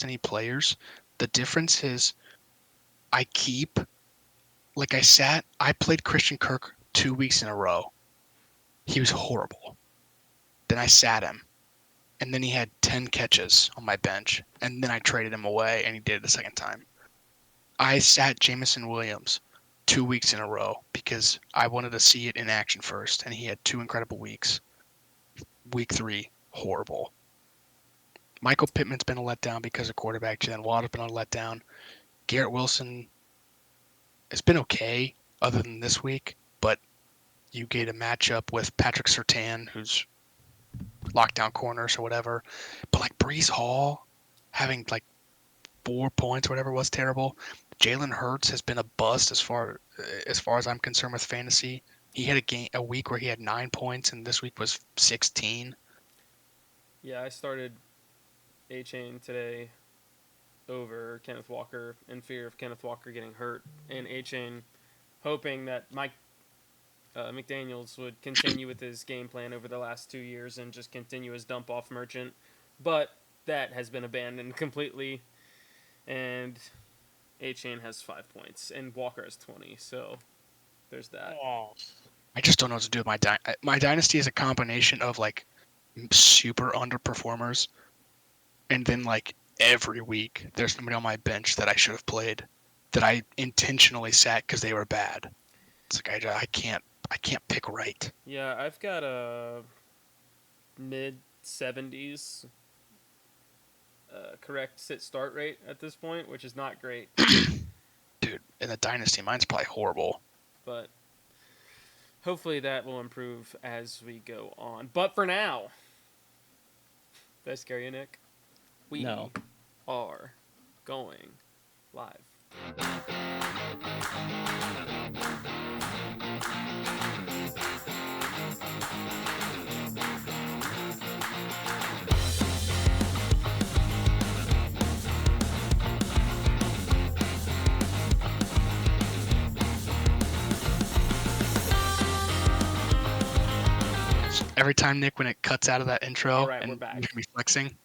any players. The difference is I played Christian Kirk 2 weeks in a row. He was horrible. Then I sat him, and then he had 10 catches on my bench, and then I traded him away, and he did it the second time. I sat Jameson Williams 2 weeks in a row because I wanted to see it in action first, and he had 2 incredible weeks. Week 3, horrible. Michael Pittman's been a letdown because of quarterback. Jalen Waddle's been a letdown. Garrett Wilson has been okay other than this week, but you get a matchup with Patrick Surtain, who's lockdown corners or whatever. But like Brees Hall having like 4 points or whatever was terrible. Jalen Hurts has been a bust as far as I'm concerned with fantasy. He had a week where he had 9 points, and this week was 16. Yeah, I started A-Chain today over Kenneth Walker in fear of Kenneth Walker getting hurt, and A-Chain hoping that Mike McDaniels would continue with his game plan over the last 2 years and just continue his dump-off merchant. But that has been abandoned completely, and A-Chain has 5 points, and Walker has 20, so there's that. I just don't know what to do with my dynasty is a combination of like super underperformers, and then like every week there's somebody on my bench that I should have played that I intentionally sat because they were bad. It's like I can't pick right. Yeah, I've got a mid-70s correct sit-start rate at this point, which is not great. Dude, in the dynasty, mine's probably horrible. But hopefully that will improve as we go on. But for now, did I scare you, Nick? We are going live. Every time, Nick, when it cuts out of that intro, All right, and we're back. you're gonna be flexing.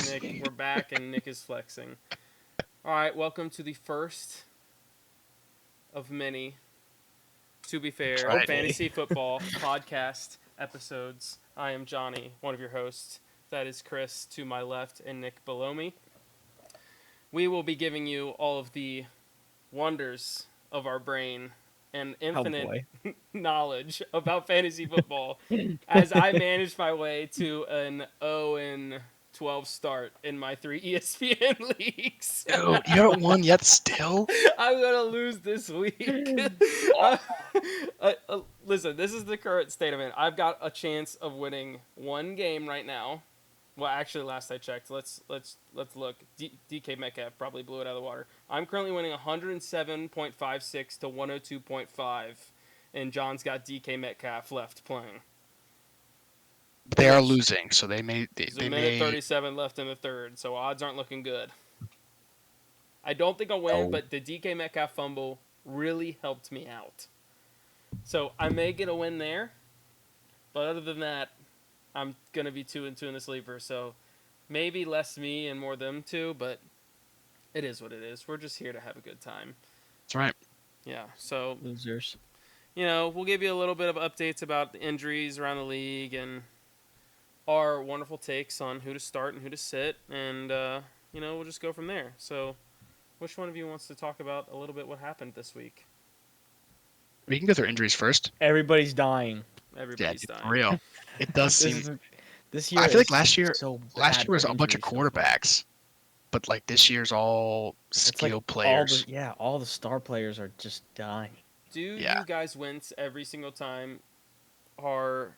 Nick, we're back, and Nick is flexing. All right, welcome to the first of many, to be fair, Right. fantasy football podcast episodes. I am Johnny, one of your hosts. That is Chris to my left and Nick below me. We will be giving you all of the wonders of our brain and infinite knowledge about fantasy football as I manage my way to an 0-12 start in my 3 ESPN leagues. Dude, you haven't won yet still? I'm going to lose this week. Listen, this is the current state of it. I've got a chance of winning one game right now. Well, actually, last I checked, let's look. DK Metcalf probably blew it out of the water. I'm currently winning 107.56 to 102.5, and John's got DK Metcalf left playing. They are losing, so they may. There's a minute 37 left in the third, so odds aren't looking good. I don't think I'll win, but the DK Metcalf fumble really helped me out. So I may get a win there, but other than that, I'm going to be 2-2 in this leaver, so maybe less me and more them two, but it is what it is. We're just here to have a good time. That's right. Yeah, so losers. We'll give you a little bit of updates about the injuries around the league and our wonderful takes on who to start and who to sit, and we'll just go from there. So which one of you wants to talk about a little bit what happened this week? We can go through injuries first. Everybody's dying. Everybody's dying. For real. It does seem. This year. I feel like last year was a bunch of so quarterbacks, but like this year's all skill players. All the star players are just dying. Do you guys wince every single time our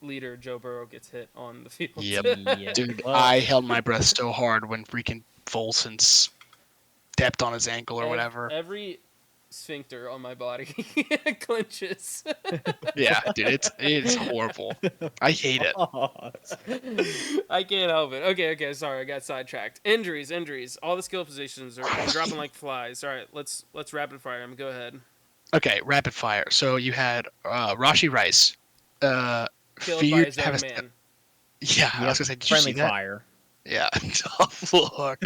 leader Joe Burrow gets hit on the field? Yep. Dude, I held my breath so hard when freaking Volson stepped on his ankle or whatever. Every sphincter on my body clenches. Yeah, dude, it's horrible. I hate it. I can't help it. Okay, sorry, I got sidetracked. Injuries. All the skill positions are dropping like flies. All right, let's rapid fire them. Go ahead. Okay, rapid fire. So you had Rashee Rice. Killed by his own man. Yeah, I was gonna say, did you see that? Fire. Yeah, tough look.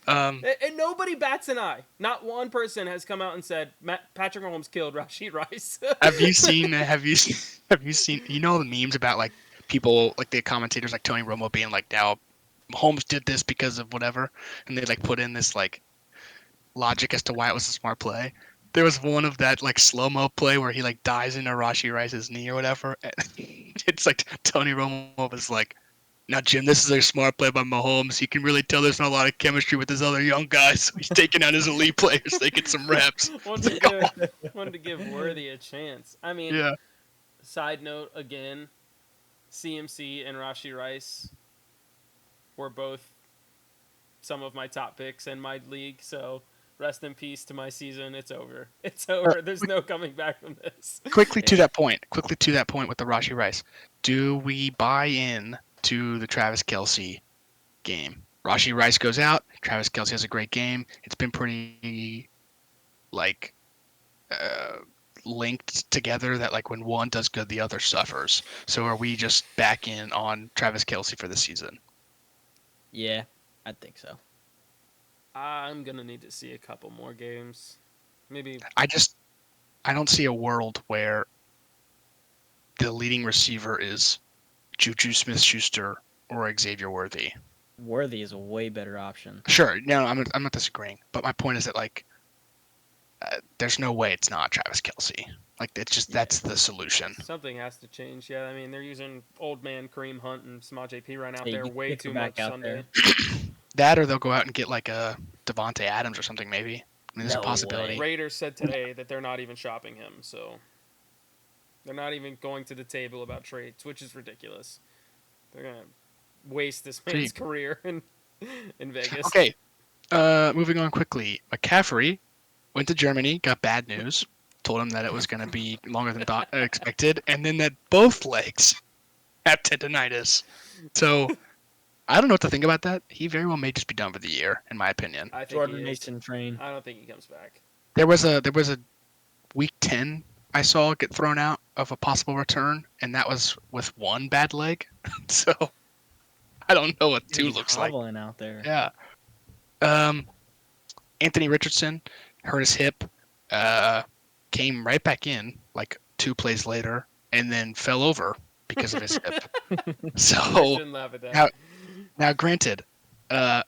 And nobody bats an eye. Not one person has come out and said Patrick Mahomes killed Rashid Rice. Have you seen? Have you seen? You know the memes about like people like the commentators like Tony Romo being like, now Holmes did this because of whatever, and they like put in this like logic as to why it was a smart play. There was one of that like slow mo play where he like dives into Rashi Rice's knee or whatever. And it's like Tony Romo was like, "Now Jim, this is a smart play by Mahomes. You can really tell there's not a lot of chemistry with his other young guys. So he's taking out his elite players. They get some reps." wanted to give Worthy a chance. I mean, Yeah. side note again, CMC and Rashi Rice were both some of my top picks in my league. So rest in peace to my season. It's over. It's over. There's no coming back from this. Quickly to that point with the Rashi Rice, do we buy in to the Travis Kelce game? Rashi Rice goes out. Travis Kelce has a great game. It's been pretty like uh, linked together that like when one does good, the other suffers. So are we just back in on Travis Kelce for the season? Yeah, I think so. I'm gonna need to see a couple more games. Maybe I don't see a world where the leading receiver is Juju Smith-Schuster or Xavier Worthy. Worthy is a way better option. Sure, no, I'm not disagreeing, but my point is that like there's no way it's not Travis Kelce. Like it's just that's the solution. something has to change. Yeah, I mean they're using old man Kareem Hunt and Samaje Perine out Hey, there get way Picker too back much out Sunday. That or they'll go out and get like a Devonte Adams or something maybe. I mean, there's a No possibility. way. Raiders said today that they're not even shopping him, so they're not even going to the table about trades, which is ridiculous. They're gonna waste this man's Gee. career in Vegas. Okay, moving on quickly. McCaffrey went to Germany, got bad news, told him that it was going to be longer than expected, and then that both legs have tendonitis. So I don't know what to think about that. He very well may just be done for the year, in my opinion. I think Jordan he is. Mason train. I don't think he comes back. There was a week 10 I saw get thrown out of a possible return, and that was with one bad leg. So I don't know what two He's looks like. hobbling out there. Yeah. Anthony Richardson hurt his hip, came right back in like 2 plays later, and then fell over because of his hip. I So shouldn't laugh at that. now, granted, well,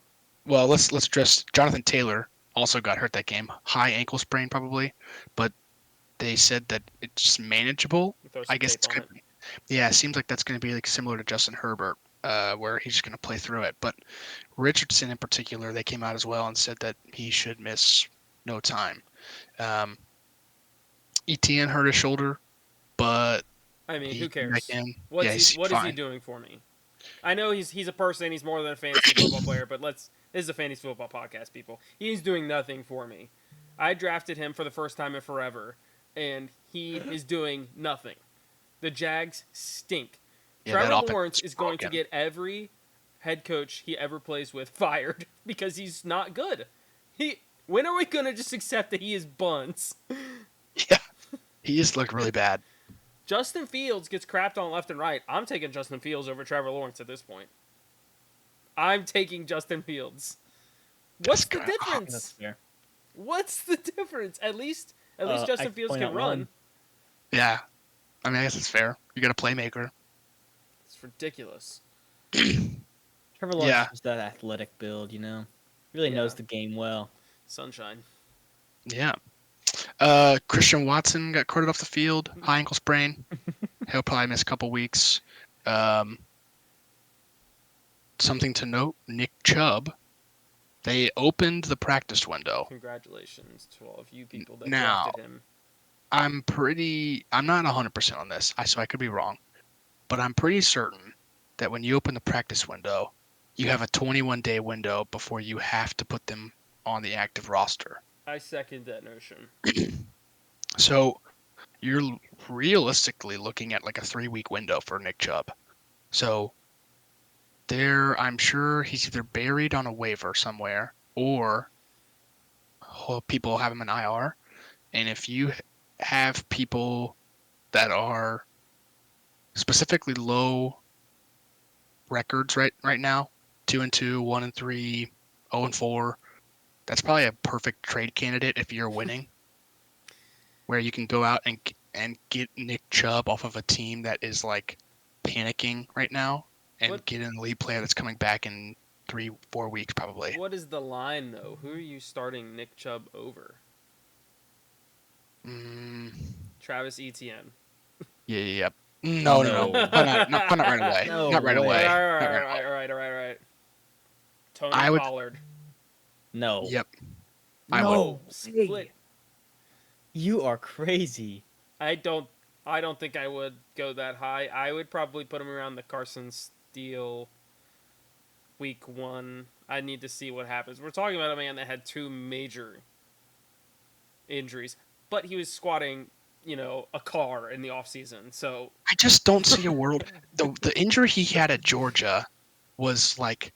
let's address Jonathan Taylor also got hurt that game, high ankle sprain probably, but they said that it's manageable. Throw some I guess tape it's on gonna it. yeah, it seems like that's going to be like similar to Justin Herbert, where he's just going to play through it. But Richardson in particular, they came out as well and said that he should miss no time. Etienne hurt his shoulder, but I mean, he who came back cares? in. What Yeah, is he's he fine. doing for me? I know he's a person. He's more than a fantasy football player. But this is a fantasy football podcast, people. He's doing nothing for me. I drafted him for the first time in forever, and he is doing nothing. The Jags stink. Yeah, that Trevor offense Lawrence is is going to broken. get every head coach he ever plays with fired because he's not good. When are we gonna just accept that he is buns? Yeah, he just looked really bad. Justin Fields gets crapped on left and right. I'm taking Justin Fields over Trevor Lawrence at this point. I'm taking Justin Fields. What's the That's That's difference? fair. What's the difference? At least Justin I Fields point can out run. one. Yeah, I mean, I guess it's fair. You got a playmaker. It's ridiculous. Trevor Lawrence Yeah. is that athletic build, you know. Really Yeah. knows the game well. Sunshine. Yeah. Christian Watson got carted off the field, high ankle sprain. He'll probably miss a couple weeks. Something to note: Nick Chubb. They opened the practice window. Congratulations to all of you people that Now, drafted him. I'm not 100% on this, so I could be wrong, but I'm pretty certain that when you open the practice window, you have a 21-day window before you have to put them on the active roster. I second that notion. So you're realistically looking at like a 3-week window for Nick Chubb. So I'm sure he's either buried on a waiver somewhere or people have him in IR. And if you have people that are specifically low records right now, 2-2, 1-3, 0-4. That's probably a perfect trade candidate if you're winning, where you can go out and get Nick Chubb off of a team that is like panicking right now, and What get an elite player that's coming back in 3-4 weeks probably. what is the line though? Who are you starting Nick Chubb over? Mm, Travis Etienne. yeah, yeah, yeah. No, no, no. No. Probably not right away. No Not right All right, way. away. all Not right, right all away. right, all right, all right, all right. Tony I would. Pollard. No. Yep. I would. Oh, No split. way. You are crazy. I don't. I don't think I would go that high. I would probably put him around the Carson Steele week 1. I need to see what happens. We're talking about a man that had 2 major injuries, but he was squatting, a car in the offseason. So I just don't see a world. The injury he had at Georgia was like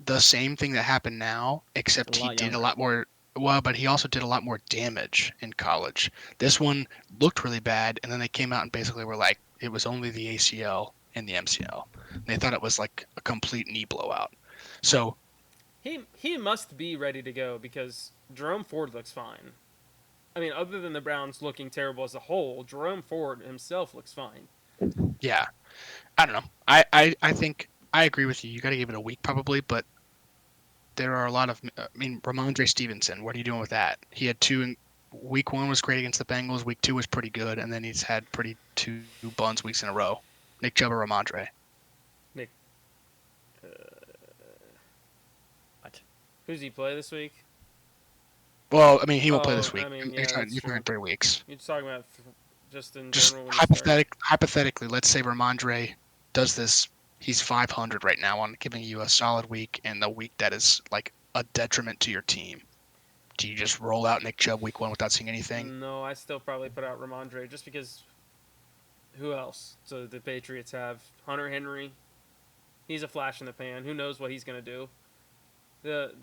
the same thing that happened now, It's a except he lot did a younger. lot more. Well, but he also did a lot more damage in college. This one looked really bad, and then they came out and basically were like, it was only the ACL and the MCL. And they thought it was like a complete knee blowout. So he must be ready to go because Jerome Ford looks fine. I mean, other than the Browns looking terrible as a whole, Jerome Ford himself looks fine. yeah, I don't know. I think I agree with you. You got to give it a week probably, but there are a lot of. I mean, Ramondre Stevenson. What are you doing with that? He had two. Week 1 was great against the Bengals. Week 2 was pretty good, and then he's had pretty 2 buns weeks in a row. Nick Chubb or Ramondre? Nick, What? who's he play this week? Well, I mean, he won't play Oh, this week. I mean, You're yeah, talking, that's you're talking true. 3 weeks. You're talking about just in Just general when he starts. hypothetically, let's say Ramondre does this. He's 500 right now on giving you a solid week, and the week that is like a detriment to your team. Do you just roll out Nick Chubb week 1 without seeing anything? No, I still probably put out Ramondre just because. Who else? So the Patriots have Hunter Henry. He's a flash in the pan. Who knows what he's gonna do? The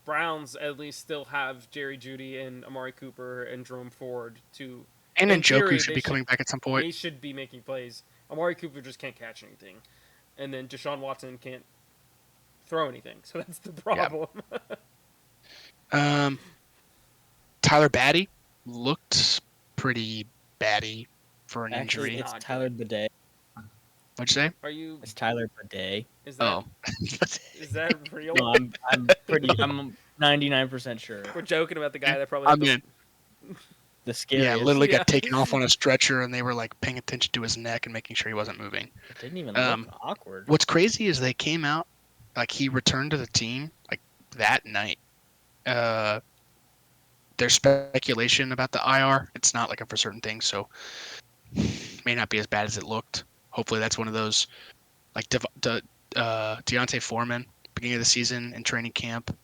Browns at least still have Jerry Jeudy and Amari Cooper and Jerome Ford to. And In Njoku theory, should be coming back at some point. they should be making plays. Amari Cooper just can't catch anything, and then Deshaun Watson can't throw anything. So that's the Yeah. problem. Tyler Batty looked pretty batty for an Actually, injury. it's Not Tyler good. Bidet. What'd you say? Are you? It's Tyler Bidet. Is that Oh, is that real? No, I'm 99% sure. We're joking about the guy that probably I had the mean, The yeah, scariest. literally Yeah. got taken off on a stretcher, and they were like paying attention to his neck and making sure he wasn't moving. It didn't even Um, look awkward. What's crazy is they came out like he returned to the team like that night. There's speculation about the IR. It's not like a for certain thing, so may not be as bad as it looked. Hopefully, that's one of those like Deontay Foreman, beginning of the season in training camp,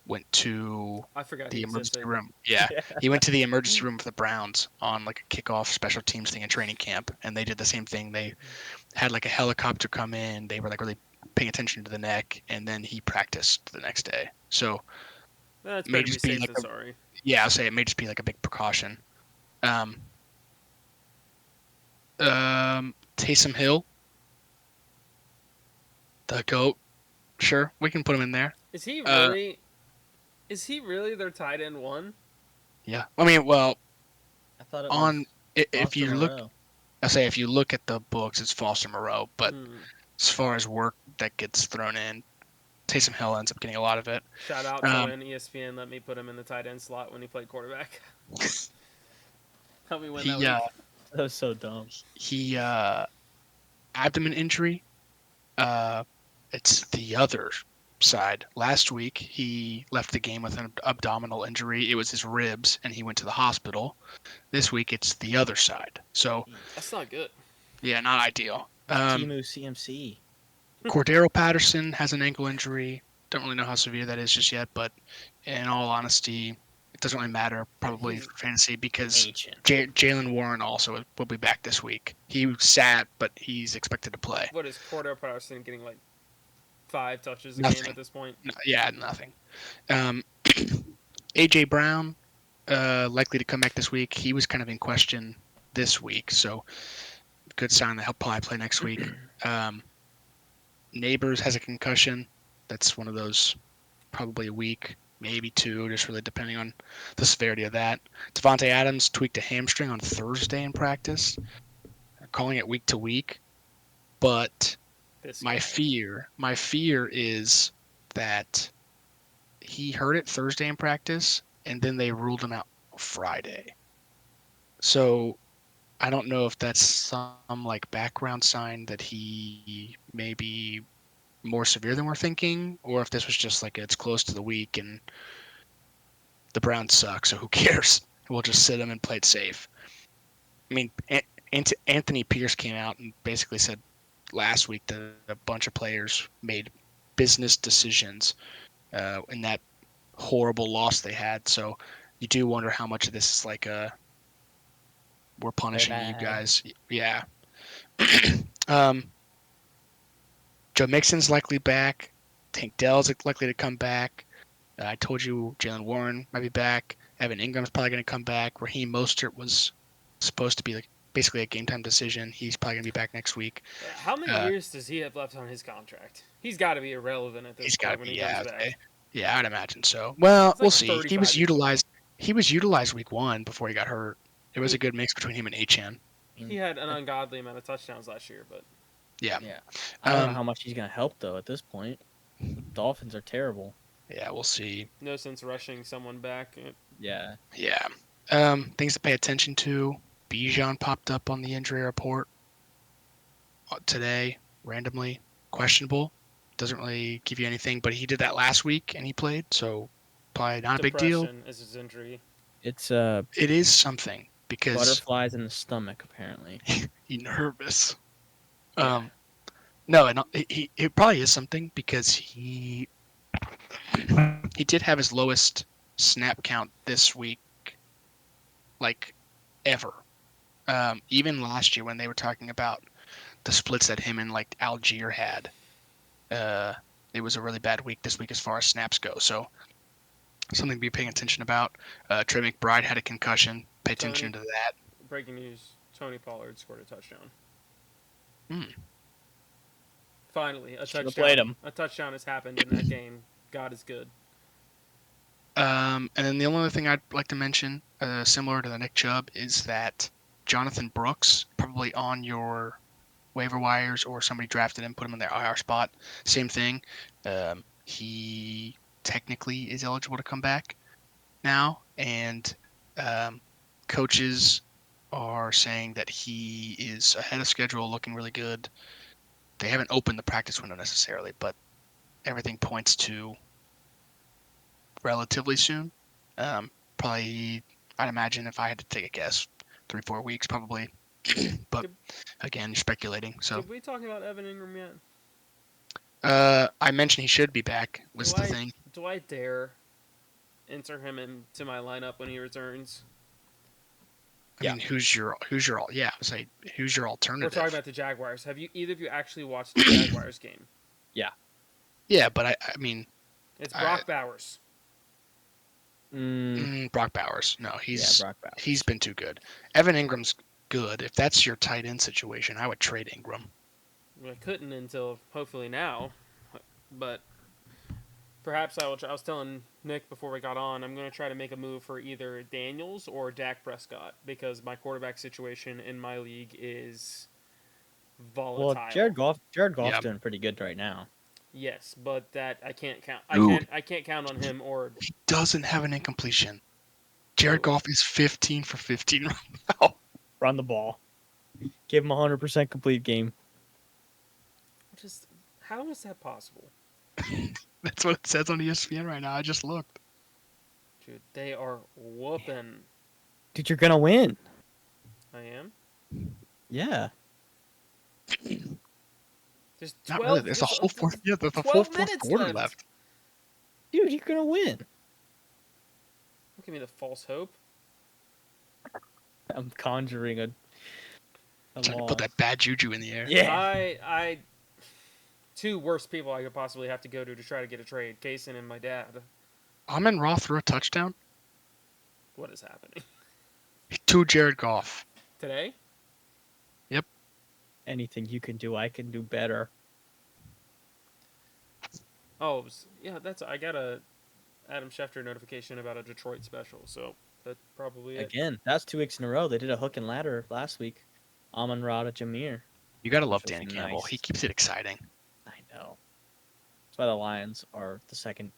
went to I forgot he the emergency existed. room. Yeah, he went to the emergency room for the Browns on like a kickoff special teams thing in training camp, and they did the same thing. They had like a helicopter come in. They were like really paying attention to the neck, and then he practiced the next day. So That's may better to be just be safe like than sorry. yeah, I'll say it may just be like a big precaution. Um, Taysom Hill, the goat. Sure, we can put him in there. Is he really? Is he really their tight end 1? Yeah, I mean, well, I thought it on was if Foster you look, Moreau. I say if you look at the books, it's Foster Moreau. But Hmm. as far as work that gets thrown in, Taysom Hill ends up getting a lot of it. Shout out to Um, when ESPN let me put him in the tight end slot when he played quarterback. Help me win he that week. That was so dumb. he abdomen injury. It's the other side. Last week he left the game with an abdominal injury. It was his ribs, and he went to the hospital. This week it's the other side. So That's not good. yeah, not ideal. Timu CMC. Cordero Patterson has an ankle injury. Don't really know how severe that is just yet, but in all honesty, it doesn't really matter probably He's for fantasy because Ancient. Jalen Warren also will be back this week. He sat, but he's expected to play. What is Cordell Patterson getting like 5 touches a Nothing. game at this point? Yeah, nothing. AJ Brown, likely to come back this week. He was kind of in question this week, so good sign that he'll probably play next week. Neighbors has a concussion. That's one of those, probably a week, maybe two, just really depending on the severity of that. Devontae Adams tweaked a hamstring on Thursday in practice. They're calling it week to week, but This my guy. fear is that he heard it Thursday in practice, and then they ruled him out Friday. So I don't know if that's some like background sign that he may be more severe than we're thinking, or if this was just like it's close to the week and the Browns suck, so who cares? We'll just sit him and play it safe. I mean, Anthony Pierce came out and basically said last week that a bunch of players made business decisions in that horrible loss they had. So you do wonder how much of this is like we're They're punishing you bad. guys. Yeah. um, Joe Mixon's likely back. Tank Dell's likely to come back. I told you Jalen Warren might be back. Evan Ingram's probably going to come back. Raheem Mostert was supposed to be like basically a game time decision. He's probably going to be back next week. How many Uh, years does he have left on his contract? He's got to be irrelevant at this he's got to point when be, he comes yeah, back. okay. Yeah, I'd imagine so. Well, He's we'll like see. 35 years old. He was utilized week one before he got hurt. It was a He good mix between him and Achan. he had an ungodly amount of touchdowns last year, but Yeah. Yeah. I don't know Um, how much he's gonna help though at this point. The Dolphins are terrible. yeah, we'll see. no sense rushing someone back. Yeah. Yeah. Things to pay attention to. Bijan popped up on the injury report today randomly. Questionable. Doesn't really give you anything, but he did that last week and he played, so probably not a big deal. Depression is his injury. It's It is something because butterflies in the stomach apparently. he's nervous. Yeah. No, and it probably is something because he did have his lowest snap count this week, like ever. Even last year when they were talking about the splits that him and like Algier had, it was a really bad week this week as far as snaps go. So something to be paying attention about. Trey McBride had a concussion. Pay attention to that. Breaking news: Tony Pollard scored a touchdown. Hmm. Finally, a Should have touchdown. played him. A touchdown has happened in that game. God is good. And then the only other thing I'd like to mention, similar to the Nick Chubb, is that Jonathan Brooks, probably on your waiver wires or somebody drafted him, put him in their IR spot. Same thing. He technically is eligible to come back now, and coaches are saying that he is ahead of schedule, looking really good. They haven't opened the practice window necessarily, but everything points to relatively soon. Probably, I'd imagine if I had to take a guess, 3-4 weeks probably. But Did, again, you're speculating. So did we talk about Evan Ingram yet? I mentioned he should be back. Was Do the I thing? do I dare enter him into my lineup when he returns? I mean, who's your yeah? Say who's your We're alternative? talking about the Jaguars. Have you either of you actually watched the Jaguars game? Yeah, but I mean, It's Brock Bowers. Brock Bowers. No, Brock Bowers. he's been too good. Evan Ingram's good. If that's your tight end situation, I would trade Ingram. Well, I couldn't until hopefully now, but perhaps I will. I was telling Nick before we got on, I'm going to try to make a move for either Daniels or Dak Prescott because my quarterback situation in my league is volatile. Well, Jared Goff's Yeah. doing pretty good right now. Yes, but that I can't count. Dude. I can't count on him or He doesn't have an incompletion. Jared Goff is 15 for 15 right now. Run the ball. Give him 100% complete game. just how is that possible? That's what it says on ESPN right now. I just looked. Dude, they are whooping. Dude, you're gonna win. I am. Yeah. There's 12. Not really. There's a whole fourth. Yeah, there's a full 12 fourth minutes quarter left. Dude, you're gonna win. Don't give me the false hope. I'm conjuring a Trying to loss. put that bad juju in the air. Yeah. I two worst people I could possibly have to go to try to get a trade. Kaysen and my dad. Amon Ra threw a touchdown What is happening to Jared Goff. today? Anything you can do, I can do better. Oh, yeah. I got a Adam Schefter notification about a Detroit special, so that's probably it. Again, that's 2 weeks in a row. They did a hook and ladder last week. Amon Ra to Jameer, You gotta which love was Danny Campbell. He nice. keeps it exciting. I know. That's why the Lions are the second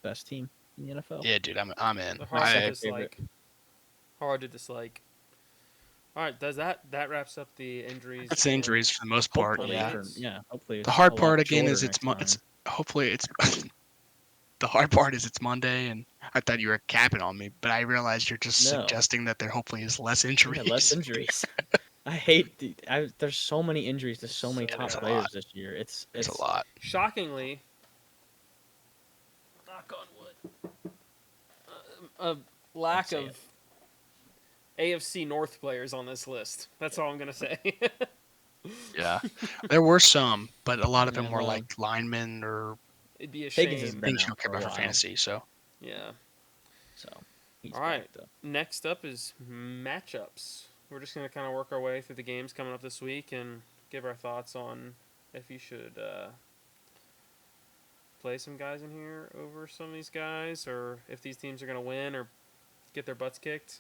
best team in the NFL. Yeah, dude, I'm in. They're My hard to second favorite. dislike. Hard to dislike. All right, does that wraps up the injuries? It's and injuries for the most part. Hopefully, Yeah. hopefully The it's hard a lot part again shorter is next it's time. hopefully it's the hard part is it's Monday, and I thought you were capping on me, but I realized you're just No, suggesting that there hopefully is less yeah, less injuries. injuries. I hate there's so many injuries to so many So top It's a bad. players lot. this year. It's It's it's a lot. Shockingly, knock on wood, a lack say of it. AFC North players on this list. That's all I'm gonna say. Yeah, there were some, but a lot of Yeah, them were well, like linemen or It'd be a Higgins has shame. been things you out don't care for a about for while, fantasy. So Yeah. so he's All back right. though. Next up is matchups. We're just gonna kind of work our way through the games coming up this week and give our thoughts on if you should play some guys in here over some of these guys, or if these teams are gonna win or get their butts kicked.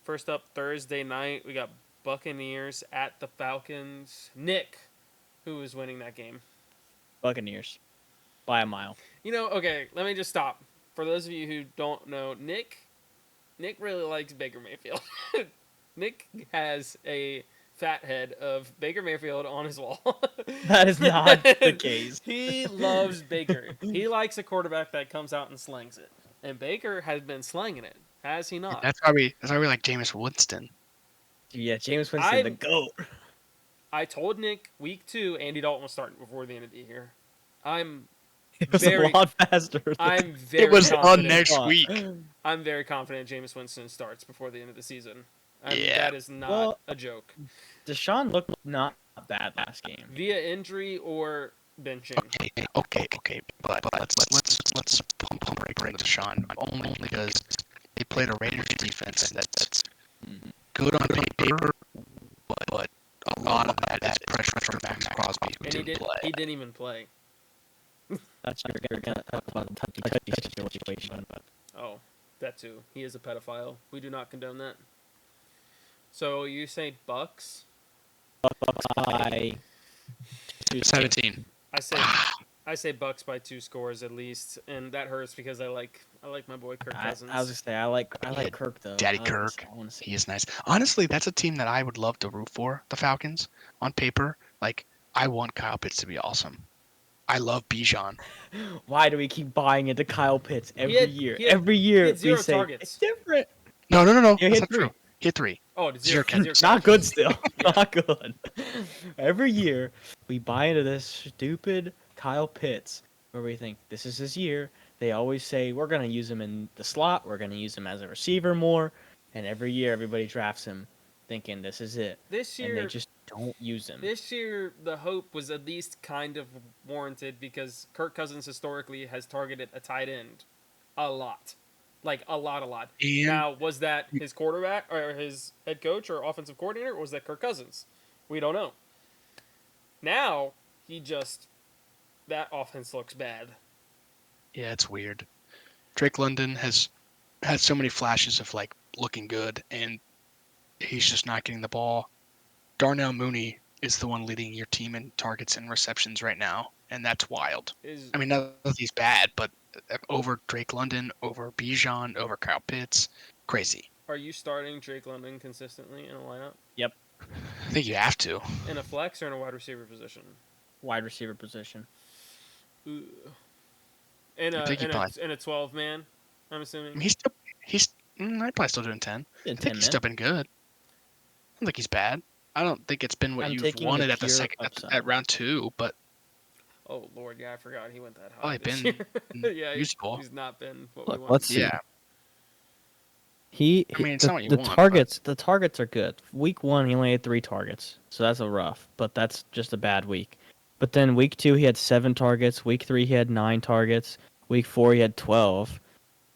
First up, Thursday night, we got Buccaneers at the Falcons. Nick, who is winning that game? Buccaneers by a mile. Okay, let me just stop. For those of you who don't know, Nick really likes Baker Mayfield. Nick has a fat head of Baker Mayfield on his wall. That is not the case. He loves Baker. He likes a quarterback that comes out and slangs it. And Baker has been slanging it, has he not? that's why we like Jameis Winston. Yeah, James Winston, the GOAT. I told Nick week 2 Andy Dalton was starting before the end of the year. I'm It was very, a lot faster. I'm very It was on confident. next week. I'm very confident Jameis Winston starts before the end of the season. Yeah. That is not a joke. Deshaun looked not bad last game. Via injury or benching. Okay. But let's pump right into Sean only because they played a Raiders defense that's good on paper, but a lot of that is pressure from Max Crosby who And didn't play. he didn't even play. That's you're gonna talk about the touchy situation, but Oh, that too. He is a pedophile. We do not condone that. So you say Bucks? by 17. I say Bucks by 2 scores at least, and that hurts because I like my boy Kirk Cousins. I was gonna say I like Kirk though. Daddy I wanna Kirk. see- I wanna see. He is nice. Honestly, that's a team that I would love to root for. The Falcons on paper, like I want Kyle Pitts to be awesome. I love Bijan. Why do we keep buying into Kyle Pitts every year? he had Every year we 0 say targets. it's different. No. You That's hit not true. He hit 3. Oh, Zero catches. Not good still. Yeah. Not good. Every year we buy into this stupid Kyle Pitts where we think this is his year. They always say we're gonna use him in the slot, we're gonna use him as a receiver more, and every year everybody drafts him thinking this is it. This And year, they just don't use him. This year, the hope was at least kind of warranted because Kirk Cousins historically has targeted a tight end a lot. Like, a lot. And Now, was that his quarterback or his head coach or offensive coordinator, or was that Kirk Cousins? We don't know. Now, that offense looks bad. yeah, it's weird. Drake London has had so many flashes of like looking good, and he's just not getting the ball. Darnell Mooney is the one leading your team in targets and receptions right now, and that's wild. I mean, not that he's bad, but over Drake London, over Bijan, over Kyle Pitts, crazy. Are you starting Drake London consistently in a lineup? Yep. I think you have to. In a flex or in a wide receiver position? Wide receiver position. Ooh. In I a think he probably- 12-man, I'm assuming. I mean, I'd probably still doing 10. In I 10 think he's still been good. I don't think he's bad. I don't think it's been what I'm you've taking the wanted at the pure second upside. at round 2, but Oh Lord, yeah, I forgot he went that high. Probably this been year. Yeah, useful. he's not been what Look, we want. let's see. yeah. He I mean, it's the, not what you the want, but- targets are good. Week 1 he only had 3 targets, so that's a rough, but that's just a bad week. But then week 2 he had 7 targets. Week 3 he had 9 targets. Week 4 he had 12,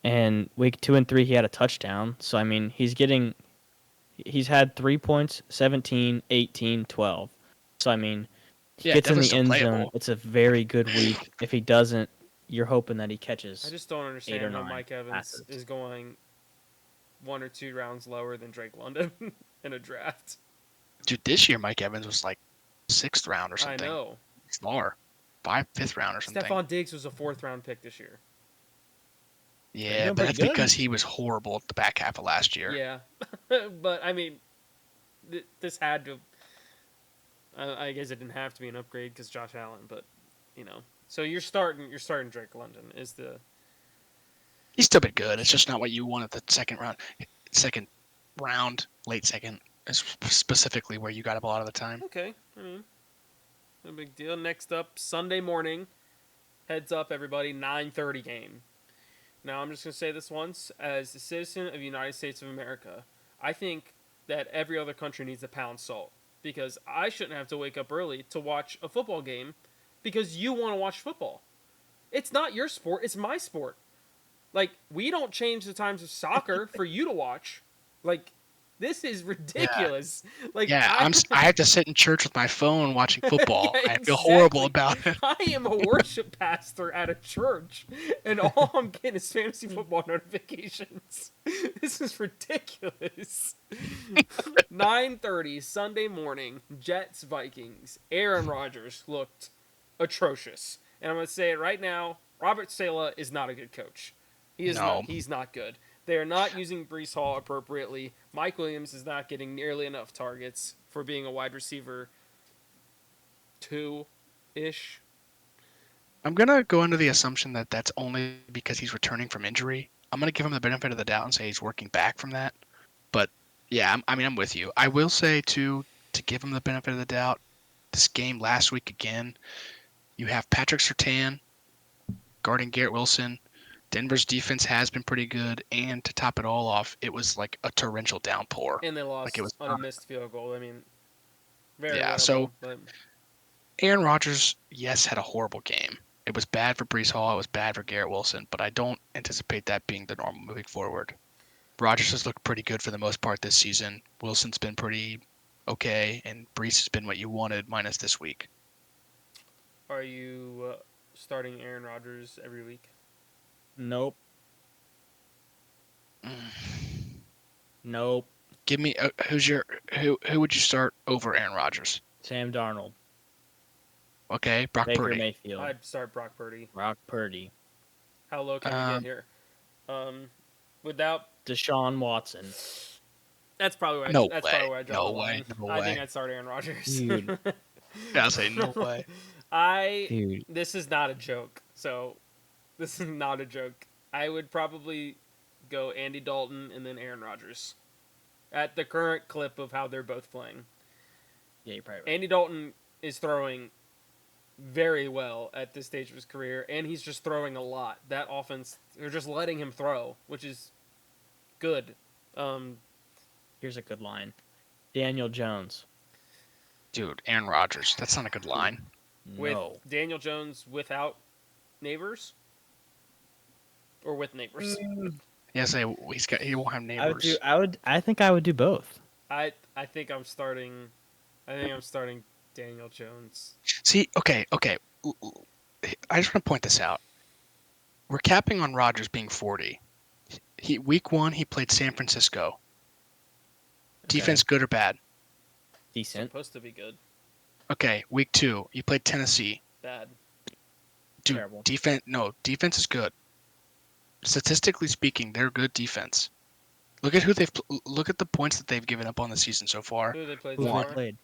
and week 2 and 3 he had a touchdown. So I mean he's had 3 points, 17, 18, 12. So I mean he Yeah, gets in the definitely end still zone. playable. It's a very good week. If he doesn't, you're hoping that he I catches just don't 8 or understand how 9 Mike Evans passes. is going 1 or 2 rounds lower than Drake London in a draft. Dude, this year Mike Evans was like 6th round or I something. know. Far. 5th round or something. Stephon Diggs was a 4th round pick this year. Yeah, doing but pretty that's good. because he was horrible at the back half of last year. Yeah, but I mean, this had to. I guess it didn't have to be an upgrade because Josh Allen, but you know. So you're starting Drake London is the He's still been good. It's just not what you want at the second round, late second, is specifically where you got him a lot of the time. okay. I mean, no big deal. Next up, Sunday morning. Heads up, everybody! 9:30 game. Now I'm just gonna say this once, as a citizen of the United States of America, I think that every other country needs to pound salt because I shouldn't have to wake up early to watch a football game because you want to watch football. It's not your sport; it's my sport. Like, we don't change the times of soccer for you to watch. Like, this is Yeah, ridiculous. Like, yeah. I have to sit in church with my phone watching football. yeah, I feel horrible exactly. about it. I am a worship pastor at a church, and all I'm getting is fantasy football notifications. This is ridiculous. 9:30 Sunday morning, Jets Vikings. Aaron Rodgers looked atrocious, and I'm gonna say it right now. Robert Saleh is not a good coach. He is not. No, He's not good. They are not using Brees Hall appropriately. Mike Williams is not getting nearly enough targets for being a wide receiver 2-ish. I'm gonna go under the assumption that that's only because he's returning from injury. I'm gonna give him the benefit of the doubt and say he's working back from that. But yeah, I'm with you. I will say too, to give him the benefit of the doubt, this game last week again, you have Patrick Surtain guarding Garrett Wilson. Denver's defense has been pretty good, and to top it all off, it was like a torrential downpour. And they Like it lost was on a not. missed field goal. I mean, very Yeah, so winnable, but Aaron Rodgers, yes, had a horrible game. It was bad for Brees Hall. It was bad for Garrett Wilson, but I don't anticipate that being the normal moving forward. Rodgers has looked pretty good for the most part this season. Wilson's been pretty okay, and Brees has been what you wanted, minus this week. are you starting Aaron Rodgers every week? Nope. Mm. Nope. Give me who would you start over Aaron Rodgers? Sam Darnold. Okay, Brock Baker Purdy. Mayfield. I'd start Brock Purdy. Brock Purdy. How low can we get here? Without Deshaun Watson. that's probably where No that's way. probably where I draw No the way. line. No I think way. I'd start Aaron Rodgers. Dude. Yeah, I'll say no way. Dude. This is not a joke. So this is not a joke. I would probably go Andy Dalton and then Aaron Rodgers. At the current clip of how they're both playing. Yeah, you're probably right. Andy Dalton is throwing very well at this stage of his career, and he's just throwing a lot. That offense, they're just letting him throw, which is good. Here's a good line. Daniel Jones. Dude, Aaron Rodgers. That's not a good line. With No. Daniel Jones without Neighbors? Or with Neighbors? Yeah, say he won't have neighbors. I think I would do both. I think I'm starting Daniel Jones. See, okay. I just want to point this out. We're capping on Rodgers being 40. Week 1 he played San Francisco. Defense good or bad? Decent. Supposed to be good. Okay, week 2 you played Tennessee. Bad. Dude, Terrible. defense is good. Statistically speaking, they're good defense. Look at look at the points that they've given up on the season so far. Who they played Who so they far? played?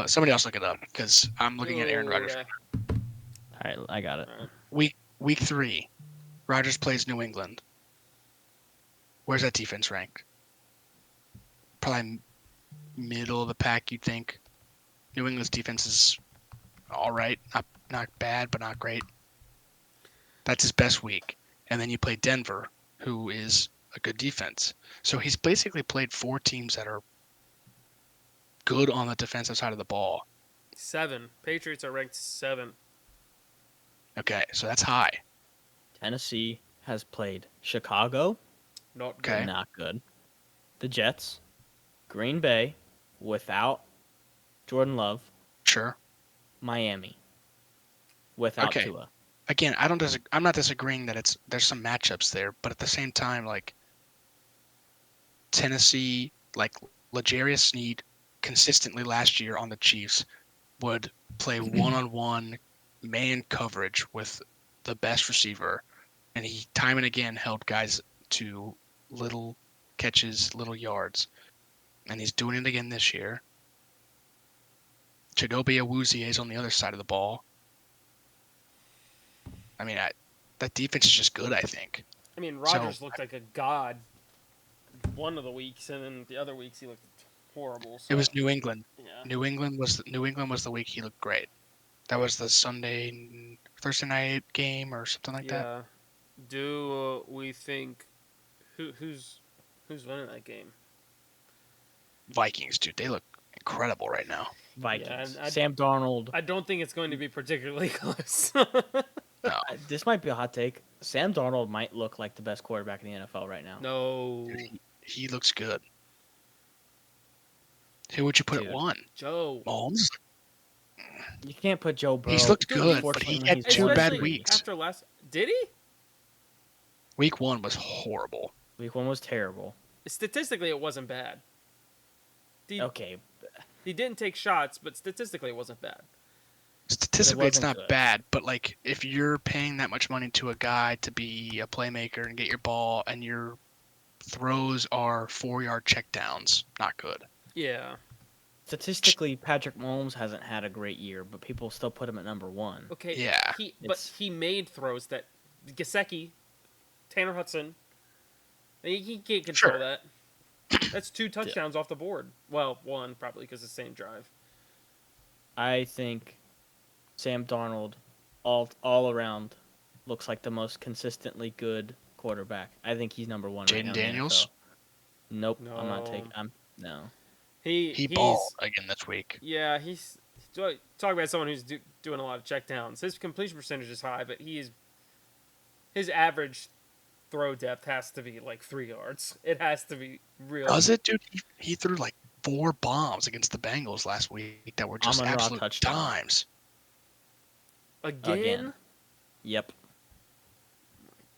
Somebody else look it up because I'm looking at Aaron Ooh, Rodgers. okay. All right, I got it. Alright. Week 3, Rodgers plays New England. Where's that defense ranked? Probably middle of the pack, you'd think. New England's defense is all right, not bad, but not great. That's his best week, and then you play Denver, who is a good defense. So he's basically played 4 teams that are good on the defensive side of the ball. 7. Patriots are ranked 7. Okay, so that's high. Tennessee has played Chicago. Not Okay. good. Not good. The Jets. Green Bay. Without Jordan Love. Sure. Miami. Without Okay. Tua. again, I'm not disagreeing that there's some matchups there, but at the same time, like Tennessee, like L'Jarius Sneed consistently last year on the Chiefs would play one-on-one man coverage with the best receiver, and he time and again held guys to little catches, little yards, and he's doing it again this year. Chidobe Awuzie is on the other side of the ball. I mean, that defense is just good, I think. I mean, So Rodgers looked like a god one of the weeks, and then the other weeks he looked horrible. it So was New England. yeah, New England was the week he looked great. That was the Thursday night game or something like that. yeah. Do we think who's winning that game? Vikings, dude, they look incredible right now. Vikings. and Sam Darnold. I don't think it's going to be particularly close. No, This might be a hot take. Sam Darnold might look like the best quarterback in the NFL right now. No, dude, he looks good. Who would you put at Dude. one? Joe. Mahomes? You can't put Joe Burrow. He's looked Dude, good, but he unfortunately, had he's two one bad Especially week. weeks. after last. Did he? Week 1 was horrible. Week 1 was terrible. Statistically, it wasn't bad. Okay, He didn't take shots, but statistically, it wasn't bad. Statistically, it's wasn't not good. bad, but like if you're paying that much money to a guy to be a playmaker and get your ball, and your throws are 4-yard checkdowns, not good. Yeah. statistically, Patrick Mahomes hasn't had a great year, but people still put him at number 1. Okay. Yeah. But he made throws that Gesicki, Tanner Hudson. He can't control Sure. that. That's 2 touchdowns off the board. Well, 1 probably because it's the same drive. I think Sam Darnold, all around, looks like the most consistently good quarterback. I think he's number 1 right Jaden now. Daniels? In the NFL. Nope, I'm not No. taking. No. He balled again this week. Yeah, he's talk about someone who's doing a lot of checkdowns. His completion percentage is high, but his average throw depth has to be like 3 yards. It has to be real. Does it, dude? He threw like 4 bombs against the Bengals last week that were just Amon-Ra absolute touchdown. dimes. Again? Yep.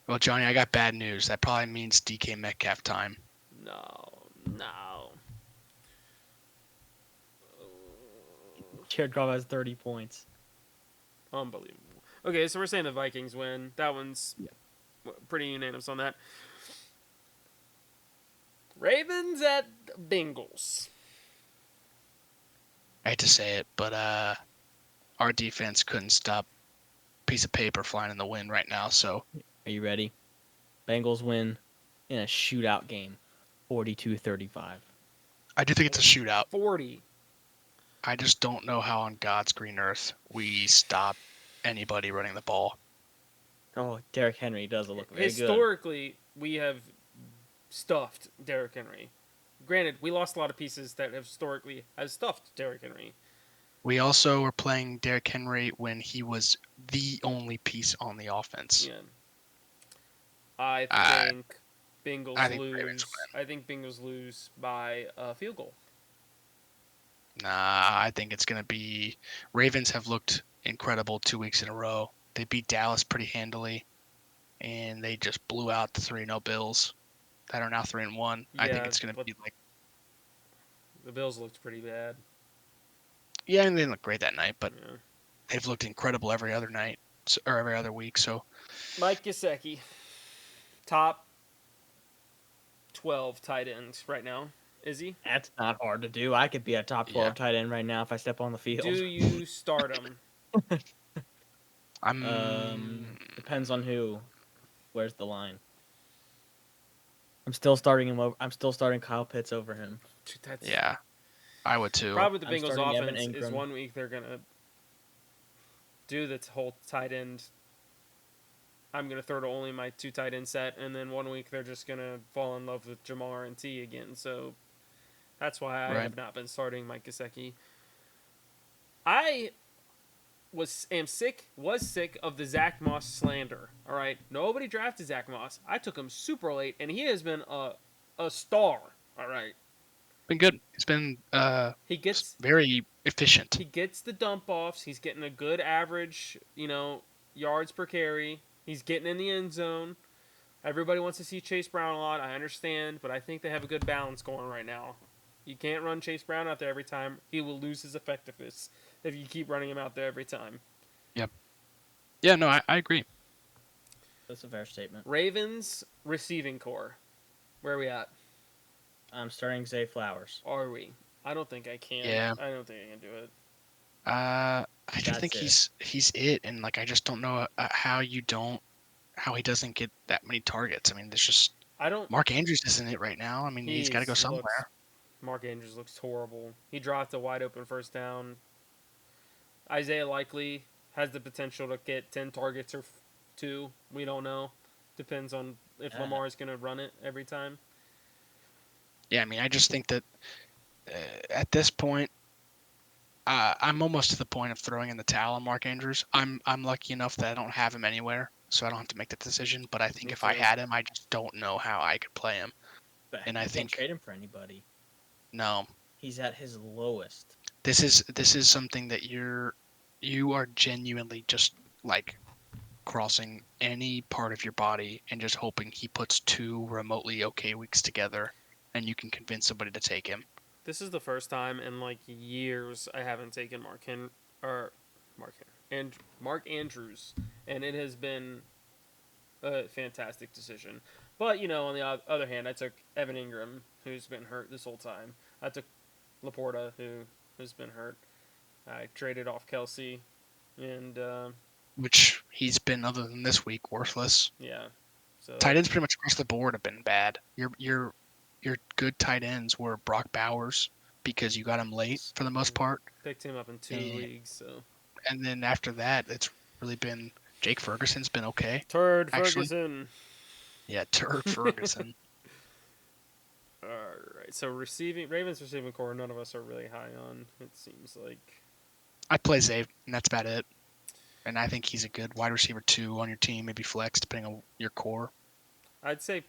Well, Johnny, I got bad news. That probably means DK Metcalf time. No. Jared Goff has 30 points. Unbelievable. Okay, so we're saying the Vikings win. That one's pretty unanimous on that. Ravens at Bengals. I hate to say it, but our defense couldn't stop a piece of paper flying in the wind right now. So Are you ready? Bengals win in a shootout game, 42-35. I do think it's a shootout. 40. I just don't know how on God's green earth we stop anybody running the ball. Oh, Derrick Henry does look very good. Historically, we have stuffed Derrick Henry. Granted, we lost a lot of pieces that have historically has stuffed Derrick Henry. We also were playing Derrick Henry when he was the only piece on the offense. Yeah. I think Bengals I think Ravens lose. I think Bengals lose by a field goal. Nah, I think it's going to be Ravens have looked incredible 2 weeks in a row. They beat Dallas pretty handily, and they just blew out the 3-0 Bills that are now 3-1. I think Yeah, it's going to but- be like, The Bills looked pretty bad. yeah, and they didn't look great that night, but Yeah. they've looked incredible every other night or every other week. So Mike Gesicki, top 12 tight end right now. Is he? That's not hard to do. I could be a top 12 Yeah. tight end right now if I step on the field. Do you start him? Depends on who. Where's the line? I'm still starting him over. I'm still starting Kyle Pitts over him. That's yeah, I would too. Probably the I'm Bengals starting Evan offense is Ingram. 1 week they're gonna do the whole tight end. I'm gonna throw to only my 2 tight end set, and then 1 week they're just gonna fall in love with Jamar and T again. So that's why I Right. have not been starting Mike Gesicki. I was sick of the Zach Moss slander. All right, nobody drafted Zach Moss. I took him super late, and he has been a star. All right, Been good. It's been he gets very efficient. the dump offs. He's getting a good average, yards per carry. He's getting in the end zone. Everybody wants to see Chase Brown a lot. I understand, but I think they have a good balance going right now. You can't run Chase Brown out there every time. He will lose his effectiveness if you keep running him out there every time. Yep. Yeah, no, I agree. That's a fair statement. Ravens receiving core. Where are we at? I'm starting Zay Flowers. Are we? I don't think I can. Yeah. I don't think I can do it. I just think That's it. he's it, and like I just don't know how he doesn't get that many targets. I mean, there's just I don't. Mark Andrews isn't it right now. I mean, he's got to go He's looks. somewhere. Mark Andrews looks horrible. He dropped a wide open first down. Isaiah Likely has the potential to get 10 targets or two. We don't know. Depends on if Yeah. Lamar is going to run it every time. Yeah, I mean, I just think that at this point, I'm almost to the point of throwing in the towel on Mark Andrews. I'm lucky enough that I don't have him anywhere, so I don't have to make the decision. But I think Me if I too. had him, I just don't know how I could play him. But And you I can't think trade him for anybody. no, He's at his lowest. this is something that you are genuinely just like crossing any part of your body and just hoping he puts two remotely okay weeks together, and you can convince somebody to take him. This is the first time in like years I haven't taken Mark Andrews, and it has been a fantastic decision. But on the other hand, I took Evan Ingram, who's been hurt this whole time. I took Laporta, who has been hurt. I traded off Kelsey, and Which he's been, other than this week, worthless. yeah. So Tight ends pretty much across the board have been bad. Your good tight ends were Brock Bowers because you got him late for the most part, picked him up in 2 and, leagues. So and then after that, it's really been Jake Ferguson's been okay Turd actually. Ferguson. Yeah, Turd Ferguson. All right. So Ravens receiving core, none of us are really high on. It seems like. I play Zay, and that's about it. And I think he's a good wide receiver 2 on your team, maybe flex depending on your core. I'd say,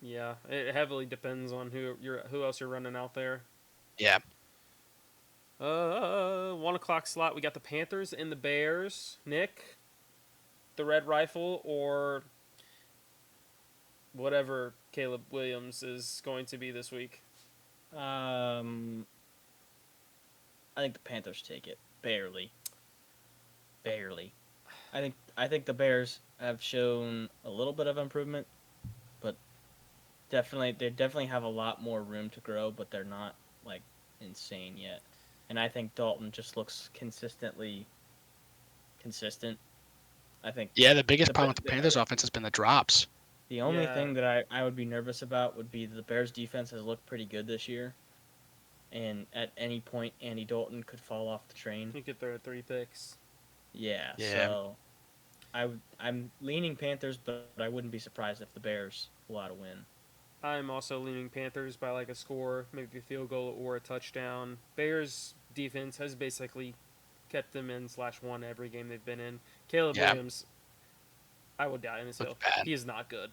yeah, it heavily depends on who else you're running out there. Yeah. 1 o'clock slot. We got the Panthers and the Bears. Nick, the Red Rifle, or whatever Caleb Williams is going to be this week. I think the Panthers take it barely. Barely. I think the Bears have shown a little bit of improvement, but they definitely have a lot more room to grow, but they're not like insane yet. And I think Dalton just looks consistently consistent. I think Yeah, the biggest the problem with the Panthers offense has been the drops. the only Yeah. thing that I would be nervous about would be the Bears defense has looked pretty good this year. And at any point Andy Dalton could fall off the train. He could throw 3 picks. Yeah. Yeah. So I'm leaning Panthers, but I wouldn't be surprised if the Bears pull out a win. I'm also leaning Panthers by like a score, maybe a field goal or a touchdown. Bears defense has basically kept them in /1 every game they've been in. Caleb Yeah. Williams, I will die on this hill. Looks bad. He is not good.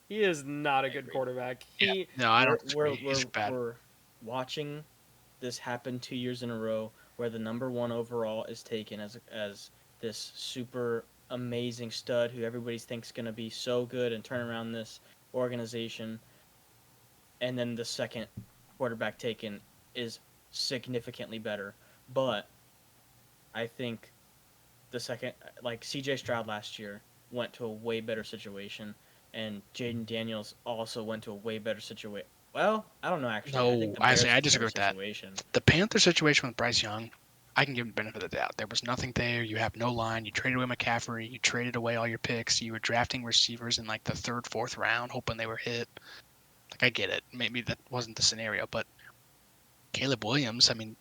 He is not a good quarterback. Yeah. No, I don't we're, disagree. He's bad. we're watching this happen 2 years in a row where the number 1 overall is taken as this super amazing stud who everybody thinks going to be so good and turn around this organization, and then the second quarterback taken is significantly better. But I think the second, like CJ Stroud last year, went to a way better situation, and Jaden Daniels also went to a way better situation. Well, I don't know actually. I No, think the I Bears say is I a disagree better with that. situation. The Panther situation with Bryce Young, I can give him the benefit of the doubt. There was nothing there. You have no line. You traded away McCaffrey. You traded away all your picks. You were drafting receivers in like the 3rd, 4th round, hoping they were hit. Like, I get it. Maybe that wasn't the scenario, but Caleb Williams, I mean,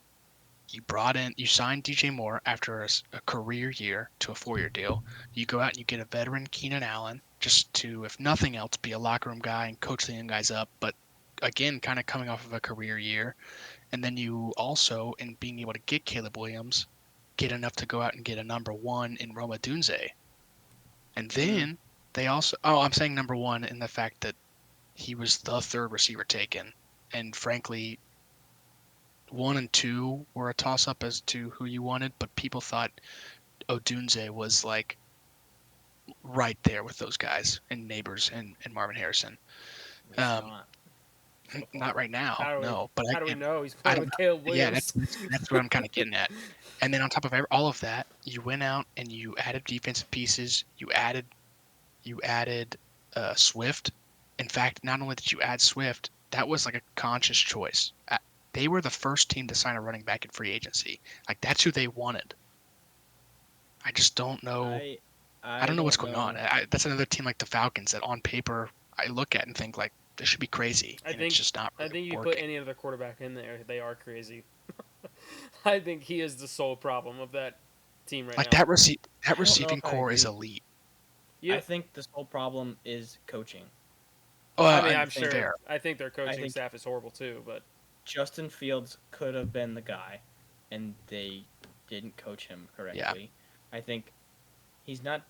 you signed DJ Moore after a career year to a 4-year deal. You go out and you get a veteran Keenan Allen just to, if nothing else, be a locker room guy and coach the young guys up. But again, kind of coming off of a career year. And then you also, in being able to get Caleb Williams, get enough to go out and get a number 1 in Roma Dunze. And then they also, I'm saying number 1 in the fact that he was the 3rd receiver taken. And frankly, 1 and 2 were a toss-up as to who you wanted, but people thought Odunze was like right there with those guys and Neighbors and Marvin Harrison. He's Um, not so not far. right now, no. But How do we again, know he's I playing don't with know. Caleb Yeah, Williams? that's what I'm kind of getting at. And then on top of all of that, you went out and you added defensive pieces. You added Swift. In fact, not only did you add Swift, that was like a conscious choice. They were the first team to sign a running back in free agency. Like that's who they wanted. I just don't know. I I I don't know what's don't going on. know. That's another team like the Falcons that on paper I look at and think like this should be crazy, I and it's think just not I really think you put working. any other quarterback in there, they are crazy. I think he is the sole problem of that team right Like now. that I don't know receiving if I core is agree. elite. I You, think this whole problem is coaching. I mean, And I'm I think sure. fair. I think their I coaching think staff is horrible too, but Justin Fields could have been the guy, and they didn't coach him Yeah, correctly. I think he's not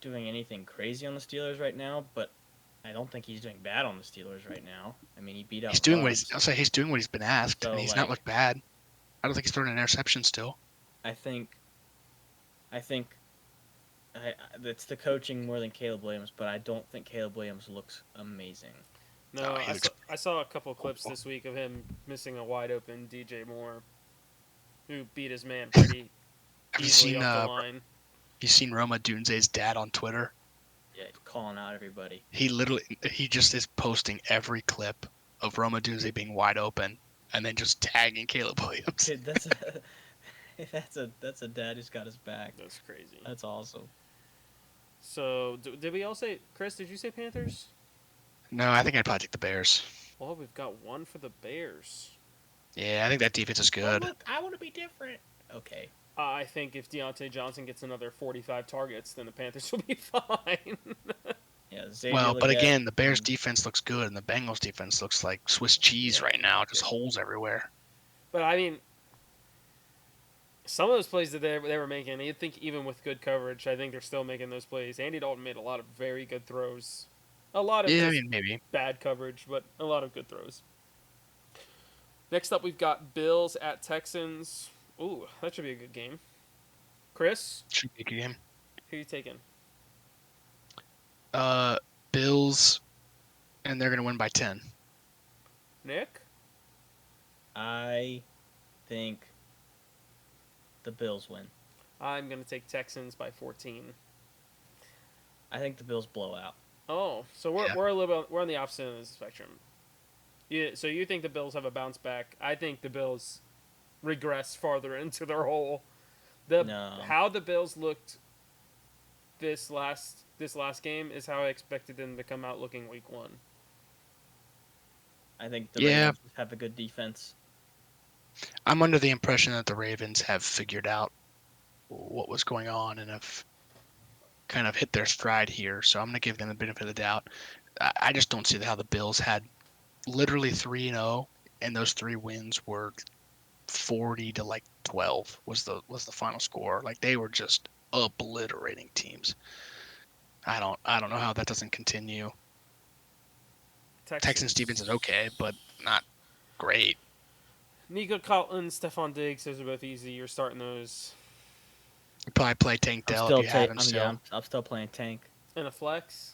doing anything crazy on the Steelers right now, but I don't think he's doing bad on the Steelers right now. I mean, he beat he's out doing Ruggs. I'll say he's doing what he's been asked, and So he's not like looked bad. I don't think he's throwing an interception still. I think I think it's the coaching more than Caleb Williams, but I don't think Caleb Williams looks amazing. no, He looks I saw a couple clips horrible. this week of him missing a wide open DJ Moore, who beat his man pretty Have easily off the line. you seen Roma Dunze's dad on Twitter? Yeah, he's calling out everybody. He just is posting every clip of Roma Dunze being wide open and then just tagging Caleb Williams. Dude, that's a dad who's got his back. That's crazy. That's awesome. So, did we all say, Chris? Did you say Panthers? No, I think I'd probably take the Bears. Well, we've got one for the Bears. Yeah, I think that defense is Oh good. look, I want to be different. Okay. I think if Deontay Johnson gets another 45 targets, then the Panthers will be fine. Yeah, Xavier Well, but Legette. again, the Bears defense looks good and the Bengals defense looks like Swiss cheese Yeah, right now, just okay. holes everywhere. But I mean, some of those plays that they were making, you'd think even with good coverage, I think they're still making those plays. Andy Dalton made a lot of very good throws. A lot of Yeah, I just mean maybe. bad coverage, but a lot of good throws. Next up, we've got Bills at Texans. Ooh, that should be a good game. Chris, Should be a good game. who you taking? Bills, and they're gonna win by 10. Nick? I think the Bills win. I'm going to take Texans by 14. I think the Bills blow out. Oh, so Yeah. we're a little bit, we're on the opposite end of the spectrum. So you think the Bills have a bounce back? I think the Bills regress farther into their hole. No. How the Bills looked this last game is how I expected them to come out looking week 1. I think the Yeah. Ravens have a good defense. I'm under the impression that the Ravens have figured out what was going on and have kind of hit their stride here. So I'm going to give them the benefit of the doubt. I just don't see how the Bills had literally 3-0, and those 3 wins were 40 to like 12 was the final score. Like they were just obliterating teams. I don't know how that doesn't continue. Texans defense is okay, but not great. Nico Collins, Stephon Diggs, those are both easy. You're starting those You probably play Tank I'm Dell still if you have him still. I'm still playing Tank. in a flex.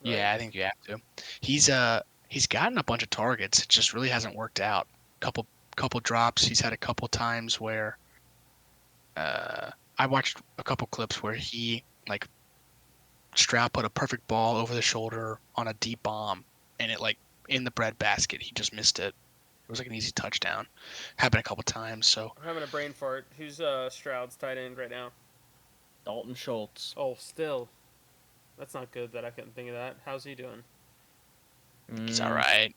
Right? Yeah, I think you have to. He's gotten a bunch of targets. It just really hasn't worked out. Couple drops. He's had a couple times where I watched a couple clips where he like Stroud put a perfect ball over the shoulder on a deep bomb, and it like in the breadbasket. He just missed it. It was like an easy touchdown. Happened a couple times. So I'm having a brain fart. Who's Stroud's tight end right now? Dalton Schultz. Oh, still. That's not good that I couldn't think of that. How's he doing? he's all right.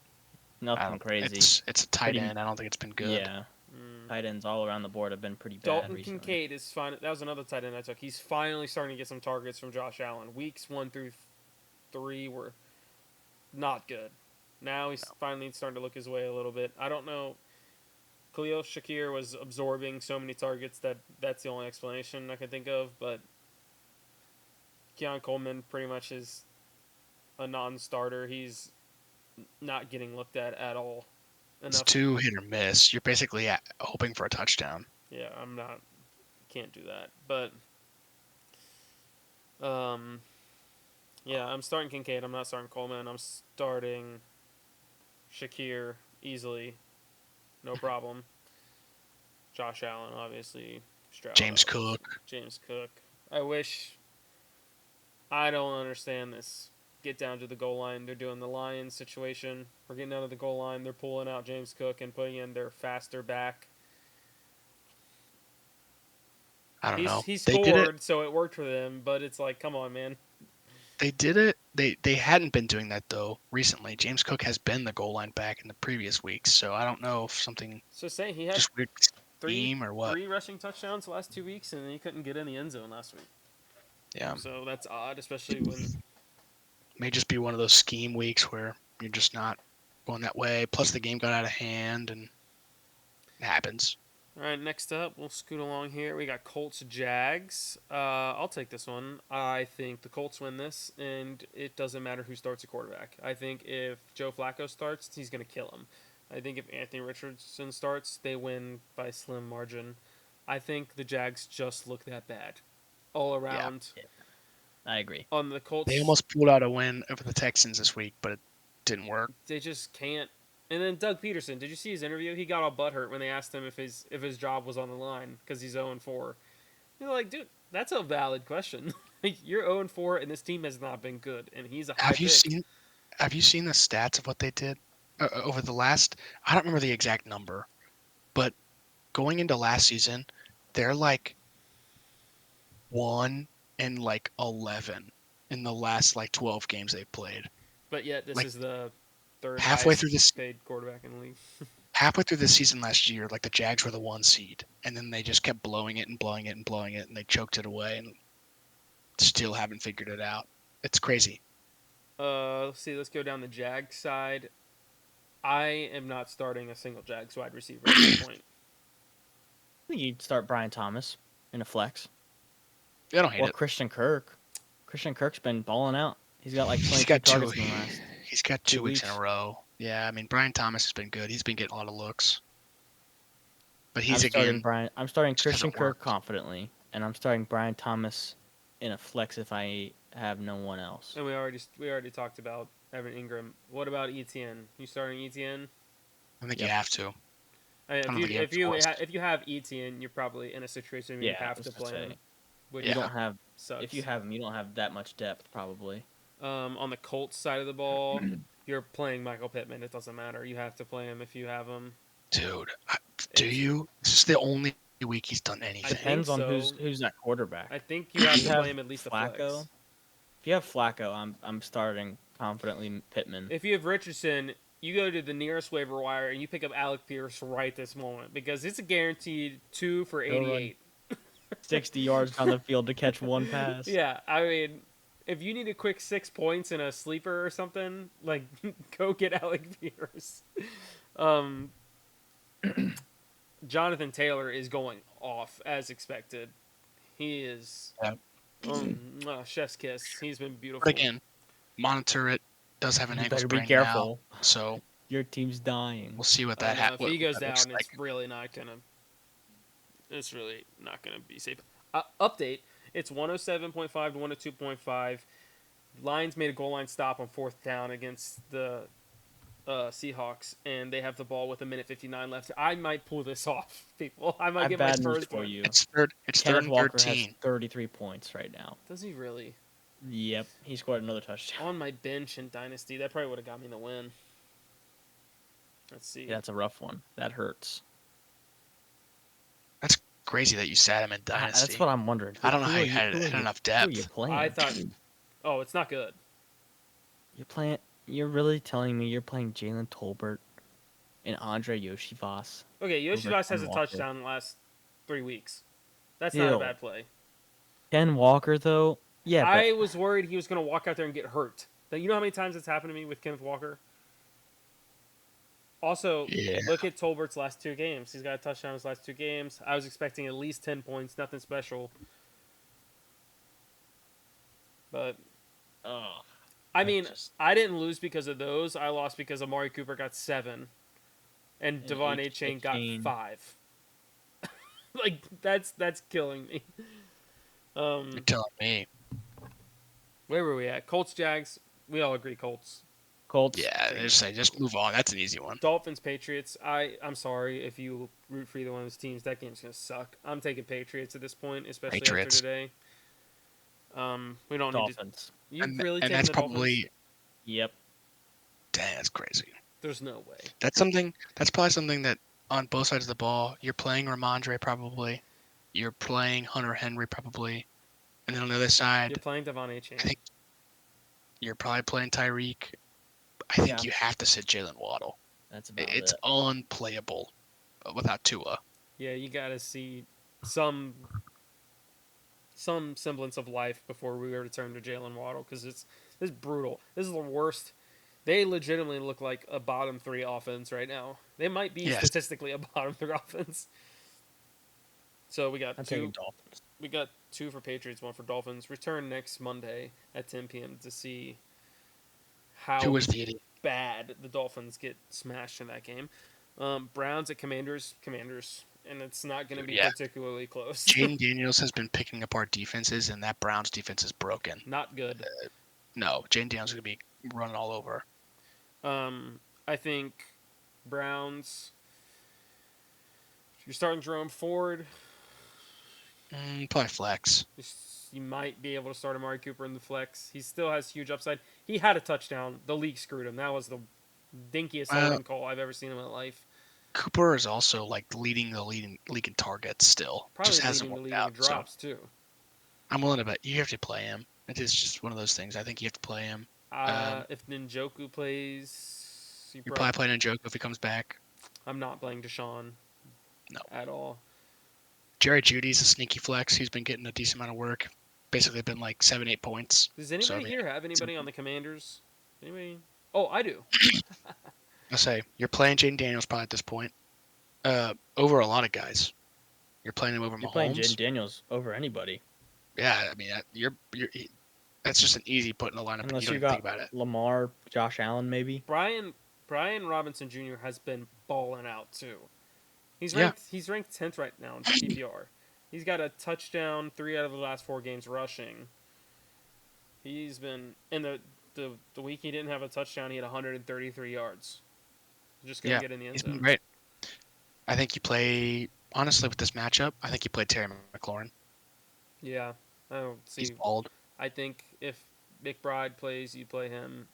Nothing crazy. It's a tight Pretty- end. I don't think it's been good. Yeah, tight ends all around the board have been pretty bad Dalton recently. Kincaid is fine. That was another tight end I took. He's finally starting to get some targets from Josh Allen. Weeks 1 through 3 were not good. Now he's finally starting to look his way a little bit. I don't know. Khalil Shakir was absorbing so many targets that's the only explanation I can think of. But Keon Coleman pretty much is a non-starter. He's not getting looked at all. It's too hit or miss. You're basically hoping for a touchdown. Yeah, I'm not. Can't do that. But Um, yeah, I'm starting Kincaid. I'm not starting Coleman. I'm starting Shakir easily, no problem. Josh Allen, obviously. Stroud, James obviously. Cook. James Cook. I wish. I don't understand this. Get down to the goal line. They're doing the Lions situation. We're getting down to the goal line. They're pulling out James Cook and putting in their faster back. I don't know. He They did it. scored, so it worked for them. But it's like, come on, man. They did it. They hadn't been doing that though recently. James Cook has been the goal line back in the previous weeks, so I don't know if something So saying he had just weird three scheme or what. three rushing touchdowns the last 2 weeks, and he couldn't get in the end zone last week. Yeah, So that's odd, especially when. may just be one of those scheme weeks where you're just not going that way. Plus, the game got out of hand, and it happens. All right, next up, we'll scoot along here. We got Colts Jags. I'll take this one. I think the Colts win this, and it doesn't matter who starts a quarterback. I think if Joe Flacco starts, he's going to kill him. I think if Anthony Richardson starts, they win by a slim margin. I think the Jags just look that bad all Yeah, around. Yeah, I agree. On the they Colts, almost pulled out a win over the Texans this week, but it didn't work. they just can't. And then Doug Peterson, did you see his interview? He got all butthurt when they asked him if his job was on the line because he's 0-4. You're like, dude, that's a valid question. Like, you're 0-4, and this team has not been good, and he's a high Have you pick. seen? Have you seen the stats of what they did over the last? I don't remember the exact number, but going into last season, they're like 1-11 in the last like 12 games they played. But yet, this Like is the third halfway highest through this paid quarterback in the league. halfway through the season last year, like the Jags were the 1 seed, and then they just kept blowing it and blowing it and blowing it, and they choked it away, and still haven't figured it out. It's crazy. Let's see. Let's go down the Jag side. I am not starting a single Jags wide receiver at this point. I think you'd start Brian Thomas in a flex. I don't hate Or it. Christian Kirk. Christian Kirk's been balling out. He's got like He's 22 got two. targets in the last He's got 2 2 weeks in a weeks. row. Yeah, I mean Brian Thomas has been good. He's been getting a lot of looks, but I'm he's starting again Brian. I'm starting just Christian hasn't Kirk worked. confidently, and I'm starting Brian Thomas in a flex if I have no one else. And we already talked about Evan Ingram. What about ETN? You starting ETN? I think you Yep. have to. I mean, I don't think you have a choice. if you have ETN, you're probably in a situation where you Yeah, I have was to gonna play him, say which you Yeah. don't have. sucks. If you have him, you don't have that much depth probably. On the Colts side of the ball, you're playing Michael Pittman. It doesn't matter. You have to play him if you have him. Dude, do It's- you? This is the only week he's done I anything. think Depends on so. who's that quarterback. I think you have If to you play have him at least a Flacco, flex. if you have Flacco, I'm starting confidently Pittman. If you have Richardson, you go to the nearest waiver wire and you pick up Alec Pierce right this moment because it's a guaranteed 2 for He'll run 88. 60 yards down the field to catch one pass. Yeah, I mean, if you need a quick 6 points in a sleeper or something, like go get Alec Pierce. Um, Jonathan Taylor is going off as expected. He is Yeah. chef's kiss. He's been beautiful. But again, monitor it. Does have an You ankle better be sprain careful. now, so Your team's dying. we'll see what I that know, if he goes what that looks down, like. it's really not gonna. It's really not gonna be safe. Update: It's 107.5 to 102.5. Lions made a goal line stop on 4th down against the Seahawks, and they have the ball with 1:59 left. I might pull this off, people. I I might have get my bad news Spurs for one. you. It's third Kenneth and Walker has 13. 33 points right now. Does he really? Yep, he scored another touchdown. On my bench in Dynasty, that probably would have got me the win. Let's see. Yeah, that's a rough one. That hurts. That's crazy that you sat him in Dynasty. That's what I'm wondering. I don't know how you Who had are enough Who are you depth. playing? I thought, oh, it's not good. You're playing. You're really telling me you're playing Jalen Tolbert and Andre Yoshivas? Okay, Over Yoshibas has Ken a Walker. touchdown in the last 3 weeks. That's not a Still. bad play. Ken Walker though, yeah, but I was worried he was going to walk out there and get hurt. Now, you know how many times it's happened to me with Kenneth Walker? Also, Yeah. look at Tolbert's last 2 games. He's got a touchdown in his last 2 games. I was expecting at least 10 points, nothing special. But, oh, I mean, just- I didn't lose because of those. I lost because Amari Cooper got 7. And And Devon H- A-Chain got Achane. 5. Like, that's killing me. You're telling me. Where were we at? Colts, Jags. We all agree Colts. Colts. Yeah, just move on. That's an easy one. Dolphins, Patriots. I'm sorry if you root for either one of those teams. That game's gonna suck. I'm taking Patriots at this point, especially after Patriots. today. We don't need to. Dolphins. You And really and taking that's the Dolphins? Yep. dang, that's crazy. There's no way. That's probably something that on both sides of the ball, you're playing Ramondre probably, you're playing Hunter Henry probably, and then on the other You're side, playing Devon A. I Chain. think you're probably playing Tyreek. I Yeah. think you have to sit Jalen Waddle. That's about It's it. unplayable without Tua. Yeah, you got to see some semblance of life before we return to Jalen Waddle because this is brutal. This is the worst. They legitimately look like a bottom three offense right now. They might be Yes. statistically a bottom three offense. So we got I'm two. taking Dolphins. We got two for Patriots, one for Dolphins. Return next Monday at 10 p.m. to see how Who was the idiot? bad the Dolphins get smashed in that game. Browns at Commanders, and it's not going to be Yeah. particularly close. Jaden Daniels has been picking apart defenses, and that Browns defense is broken. Not good. No, Jaden Daniels is going to be running all over. I think Browns. You're starting Jerome Ford. Probably flex. You might be able to start Amari Cooper in the flex. He still has huge upside. He had a touchdown. The league screwed him. That was the dinkiest holding call I've ever seen in my life. Cooper is also like leading the league in targets still. Probably Just hasn't leading the worked league in out. So drops too. I'm willing to bet you have to play him. It is just one of those things. I think you have to play him. If Njoku plays, You're probably playing Njoku if he comes back. I'm not playing Deshaun. No. At all. Jerry Judy's a sneaky flex. He's been getting a decent amount of work. Basically been like 7-8 points. Does anybody here have anybody on the Commanders? Anybody? Oh, I do. I say you're playing Jaden Daniels probably at this point. Over a lot of guys. You're playing him over You're Mahomes. playing Jaden Daniels over anybody. Yeah, I mean that's just an easy put in the lineup. Unless You don't you even think got about it. Lamar, Josh Allen, maybe. Brian Robinson Jr. has been balling out too. He's Yeah. ranked he's ranked 10th right now in PPR. He's got a touchdown 3 out of the last 4 games rushing. He's been in the week he didn't have a touchdown, he had 133 yards. Just gonna get in the end He's zone. been great. I think you play honestly with this matchup. I think you play Terry McLaurin. Yeah, I don't see. He's bald. I think if McBride plays, you play him.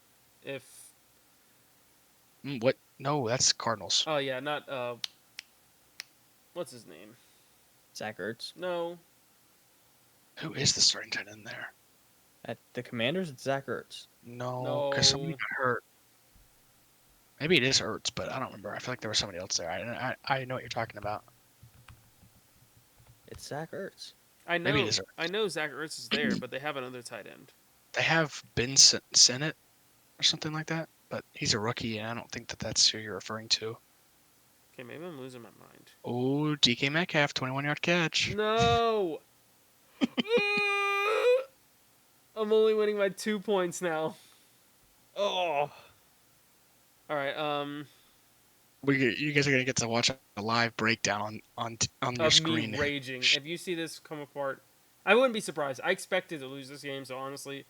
If What? No, that's Cardinals. oh yeah, not what's his name? Zach Ertz. No, Who is the starting tight end there? At the Commanders, it's Zach Ertz. No, because somebody No. got hurt. Maybe it is Ertz, but I don't remember. I feel like there was somebody else there. I know what you're talking about. It's Zach Ertz. I know. Maybe it is Ertz. I know Zach Ertz is there, but they have another tight end. They have Ben Sennett or something like that, but he's a rookie, and I don't think that's who you're referring to. Okay, maybe I'm losing my mind. Oh, DK Metcalf, 21-yard catch. No. I'm only winning by 2 points now. Oh. All right. You guys are gonna get to watch a live breakdown on your Of screen. me raging. If you see this come apart, I wouldn't be surprised. I expected to lose this game, so honestly,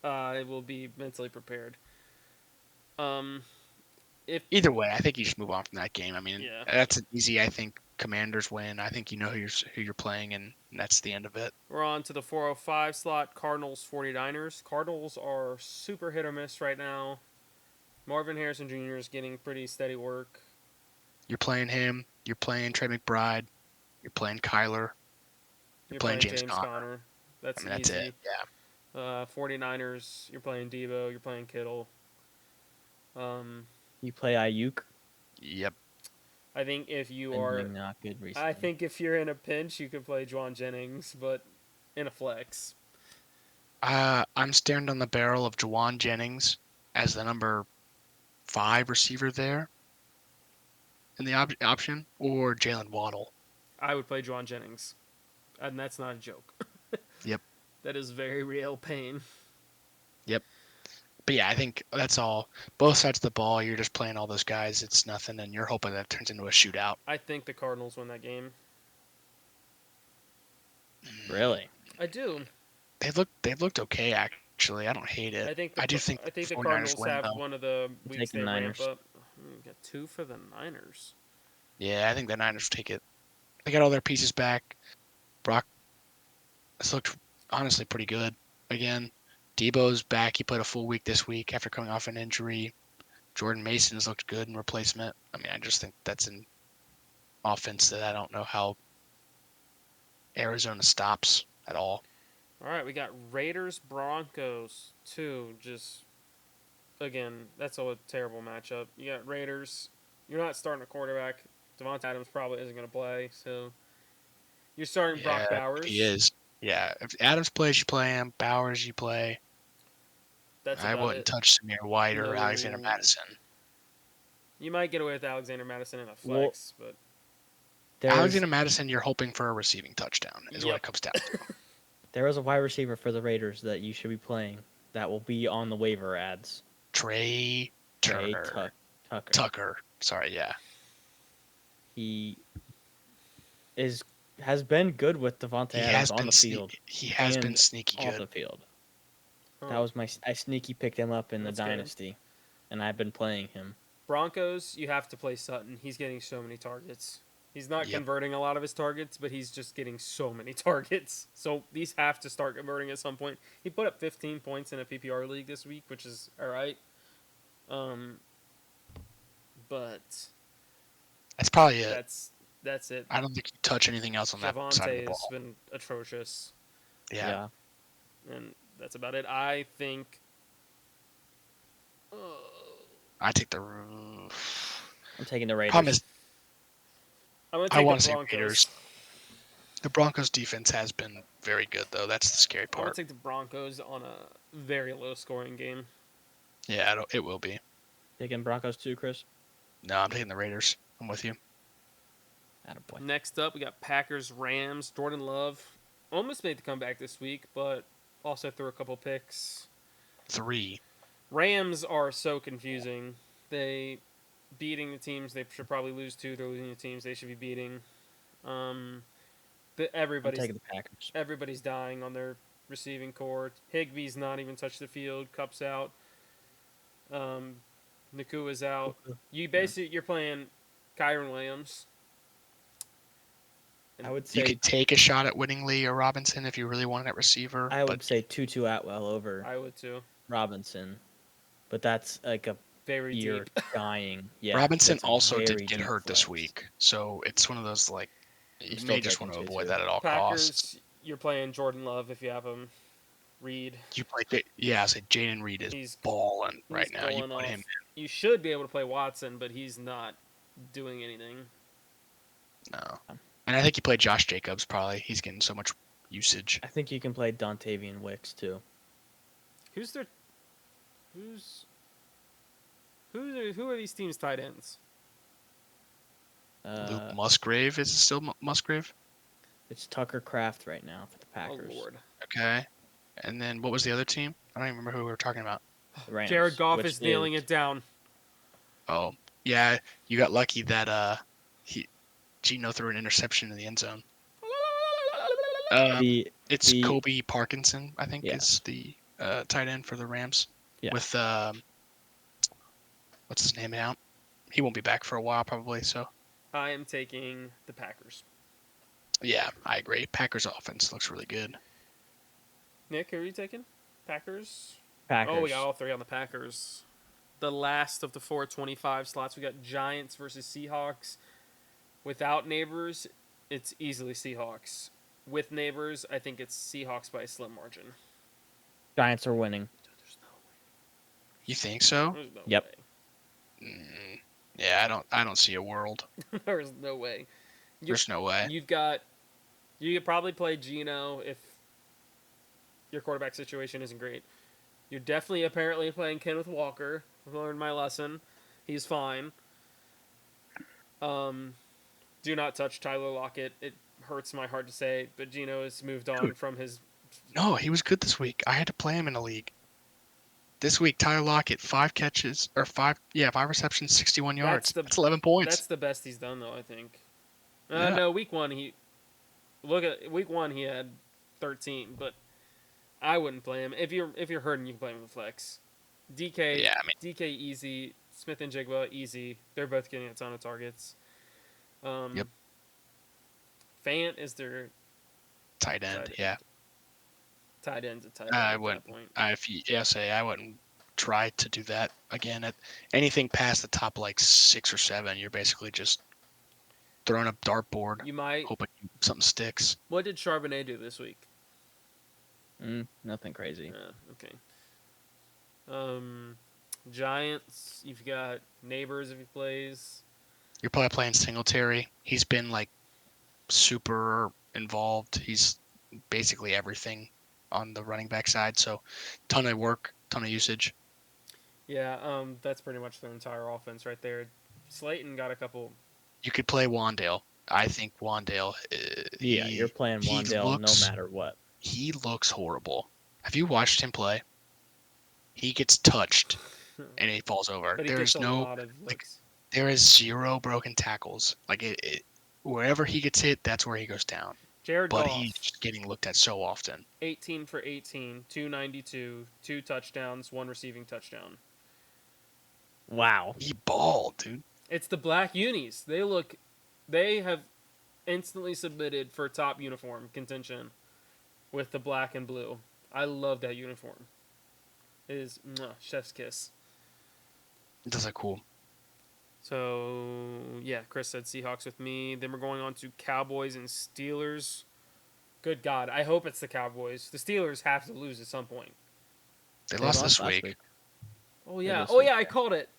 I will be mentally prepared. If Either way, I think you just move on from that game. I mean, Yeah. that's an easy. I think Commanders win. I think you know who you're playing, and that's the end of it. we're on to the 405 slot, Cardinals 49ers. Cardinals are super hit or miss right now. Marvin Harrison Jr. is getting pretty steady work. You're playing him. You're playing Trey McBride. You're playing Kyler. You're playing playing James James Conner. That's I mean, that's easy. it. Yeah. 49ers, you're playing Debo, you're playing Kittle. You play Ayuk. Yep. I think if you Been are, doing not good recently. I think if you're in a pinch, you could play Juwan Jennings, but in a flex. I'm staring down the barrel of Juwan Jennings as the number 5 receiver there in the option, or Jalen Waddle. I would play Juwan Jennings, and that's not a joke. Yep. That is very real pain. But yeah, I think that's all. Both sides of the ball, you're just playing all those guys. It's nothing, and you're hoping that it turns into a shootout. I think the Cardinals win that game. Really? I do. They've looked okay actually. I don't hate it. I do think I think the the 49ers Cardinals win have though. one of the I'm weeks taking they ramp Niners. up. We got 2 for the Niners. Yeah, I think the Niners take it. They got all their pieces back. Brock has looked honestly pretty good again. Debo's back. He played a full week this week after coming off an injury. Jordan Mason's looked good in replacement. I mean, I just think that's an offense that I don't know how Arizona stops at all. All right, we got Raiders Broncos 2. Just again, that's a terrible matchup. You got Raiders. You're not starting a quarterback. Devonta Adams probably isn't going to play, so you're starting Yeah, Brock if he Bowers. is. Yeah, if Adams plays, you play him. Bowers, you play. That's I about wouldn't it. touch Samir White or Alexander No, Madison. you might get away with Alexander Madison in a Well, flex, but there's Alexander Madison, you're hoping for a receiving touchdown, is what yep. it comes down to. there is a wide receiver for the Raiders that you should be playing that will be on the waiver ads. Trey Trey Turner. Tucker. Tucker. Sorry, yeah. He is has been good with Devontae Adams on the field He has been and sneaky off good. the field. That Huh. was I sneaky picked him up in the That's good. dynasty, and I've been playing him. Broncos, you have to play Sutton. He's getting so many targets. He's not Yep. converting a lot of his targets, but he's just getting so many targets. So these have to start converting at some point. He put up 15 points in a PPR league this week, which is all right. But That's probably it. that's it. I don't think you touch anything else on that side of the Javante has ball. been atrocious, Yeah. and that's about it. I think. Uh, I take the I'm taking the problem Raiders. is I'm gonna I take the want to say Broncos. Raiders. The Broncos defense has been very good though. That's the scary I'm gonna part. take the Broncos on a very low scoring game. Yeah, it will be. Taking Broncos too, Chris. No, I'm taking the Raiders. I'm with you. Attaboy. Next up, we got Packers Rams. Jordan Love almost made the comeback this week, but also threw a couple picks. 3. Rams are so confusing. They beating the teams they should probably lose to. They're losing the teams they should be beating. I'm Everybody's taking the Packers. everybody's dying on their receiving core. Higby's not even touched the field. Cup's out. Nakua's out. You're playing Kyron Williams. I would You say could take a shot at winning Lee or Robinson if you really wanted at receiver. I would But say Tutu Atwell over I would too. Robinson, but that's like a Very you're deep. dying. Yeah, Robinson that's a also did very get deep hurt this flex. week, so it's one of those like you still may just taking want to Tutu. avoid that at all costs. Packers, you're playing Jordan Love if you have him. Reed, You play, yeah, I said Jaden Reed is he's balling he's right now. You going put off. him You should be able to play Watson, but he's not doing anything. no, and I think you play Josh Jacobs probably. He's getting so much usage. I think you can play Dontavian Wicks too. Who's their who are these teams' tight ends? Luke Musgrave is it still Musgrave? It's Tucker Kraft right now for the Packers. Oh Lord, Okay, and then what was the other team? I don't even remember who we were talking about. The Rams, Jared Goff which is nailing it down. Oh, yeah, you got lucky that Gino threw an interception in the end zone. It's the- Kobe Parkinson, I think, Yeah. is the tight end for the Rams. Yeah. With what's his name out? He won't be back for a while probably. So I am taking the Packers. yeah, I agree. Packers offense looks really good. Nick, who are you taking? Packers. Packers. Oh, we got all three on the Packers. The last of the 425 slots, we got Giants versus Seahawks. Without Neighbors, it's easily Seahawks. With Neighbors, I think it's Seahawks by a slim margin. Giants are winning. There's no You think so? way. There's no Yep. Yeah, I don't see a world. way. There's no way. There's no way. You could probably play Geno if your quarterback situation isn't great. You're definitely apparently playing Kenneth Walker. I've learned my lesson. He's fine. Do not touch Tyler Lockett. It hurts my heart to say, but Geno has moved on Dude. from his. No, he was good this week. I had to play him in a league. This week, Tyler Lockett, 5 receptions, 61 yards. That's 11 points. That's the best he's done, though. I think. Yeah. No, week one he had 13, but I wouldn't play him. If you're hurting, you can play him with flex. DK Yeah, I mean, DK easy. Smith and Jigba easy. They're both getting a ton of targets. yep, Um, Fant is their tight end. tight Yeah, end. Tight end's a tight end I at that wouldn't. point. If you say I wouldn't try to do that again. At anything past the top like 6 or 7, you're basically just throwing a dartboard, You might. hoping something sticks. What did Charbonnet do this week? Nothing crazy. Okay. Um, Giants. You've got Neighbors if he plays. You're probably playing Singletary. He's been like super involved. He's basically everything on the running back side. So, ton of work, ton of usage. Yeah. That's pretty much their entire offense right there. Slayton got a couple. You could play Wandale. I think Wandale. Yeah, you're playing He Wandale no looks matter what. he looks horrible. Have you watched him play? He gets touched and he falls over. But he There gets is a no lot of like looks. there is 0 broken tackles. Like wherever he gets hit, that's where he goes down. Jared But Goff, he's just getting looked at so often. 18 for 18, 292, 2 touchdowns, 1 receiving touchdown. Wow. He balled, dude. It's the black unis. They have instantly submitted for top uniform contention with the black and blue. I love that uniform. It is chef's kiss. Does look cool. So, yeah, Chris said Seahawks with me. Then we're going on to Cowboys and Steelers. Good God, I hope it's the Cowboys. The Steelers have to lose at some point. They They lost lost this last week. week. Oh yeah, this oh week, yeah, I yeah. called it.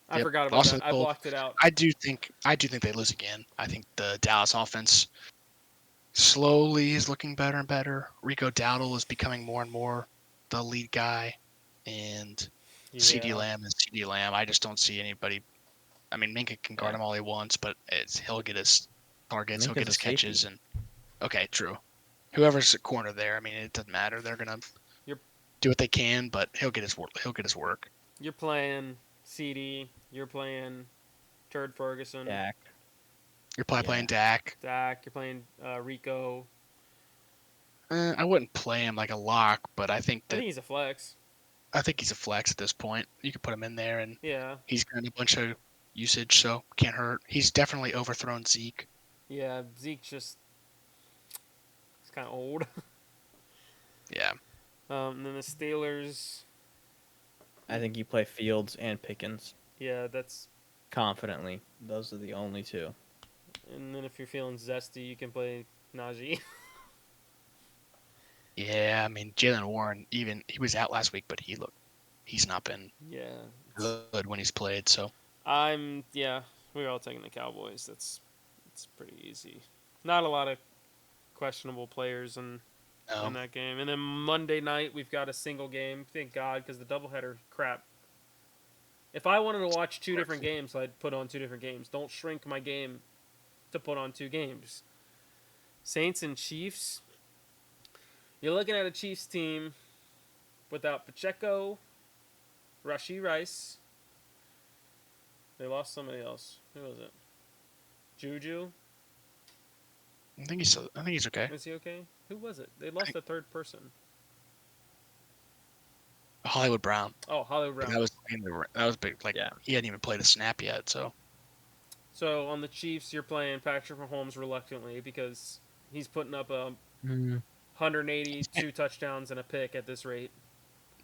I Yep. forgot about Lost to that. the I Colts. blocked it out. I do think they lose again. I think the Dallas offense slowly is looking better and better. Rico Dowdle is becoming more and more the lead guy, and CD Yeah, Lamb is CD Lamb. I just don't see anybody. I mean, Minka can guard Yeah. him all he wants, but he'll get his targets, he'll Minka's get a his safety. catches, and okay, true. Whoever's at corner there, I mean, it doesn't matter. They're gonna You're- do what they can, but he'll get his work. He'll get his work. you're playing CD. You're playing Turd Ferguson. Dak. You're probably Yeah. playing Dak. Dak. You're playing Rico. I wouldn't play him like a lock, but I think he's a flex. he's a flex at this point. You could put him in there, and Yeah, he's got a bunch of usage, so can't hurt. He's definitely overthrown Zeke. yeah. Zeke just he's kind of old. Yeah, And then the Steelers. I think you play Fields and Pickens Yeah, that's. confidently. Those are the only two. And then if you're feeling zesty, you can play Najee. yeah. I mean, Jalen Warren, even he was out last week, but he's not been yeah. good when he's played. So We're all taking the Cowboys. It's pretty easy. Not a lot of questionable players in no, that game. And then Monday night we've got a single game. Thank God, because the doubleheader crap. If I wanted to watch two different games, I'd put on two different games. Don't shrink my game to put on two games. Saints and Chiefs. You're looking at a Chiefs team without Pacheco, Rashee Rice. They lost somebody else. Who was it? Juju. I think he's okay. Is he okay? Who was it? They lost a third person. Hollywood Brown. Oh, Hollywood But Brown. that was big. Like Yeah. he hadn't even played a snap yet. So So on the Chiefs, you're playing Patrick Mahomes reluctantly because he's putting up a Mm, 182 touchdowns and a pick at this rate.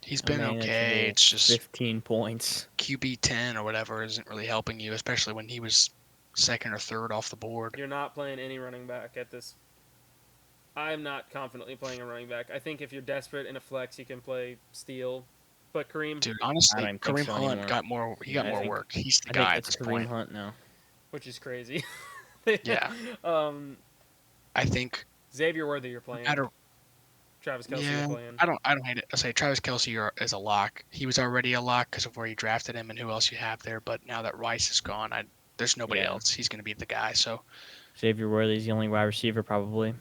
he's a been okay. manageable It's just 15 points. QB 10 or whatever isn't really helping you, especially when he was second or third off the board. You're not playing any running back at this. I'm not confidently playing a running back. I think if you're desperate in a flex, you can play Steele. But Kareem, Dude, I honestly, don't think Kareem so Hunt anymore. got more. He got I more think- work. He's the I guy think at it's this Kareem point. Hunt now. which is crazy. Yeah. Um, I think Xavier Worthy, you're playing. matter. Travis Kelsey, Yeah, you're playing. I don't hate it. I say Travis Kelsey is a lock. He was already a lock because of where you drafted him and who else you have there. But now that Rice is gone, there's nobody Yeah. else. He's going to be the guy. So Xavier Worthy's the only wide receiver, probably.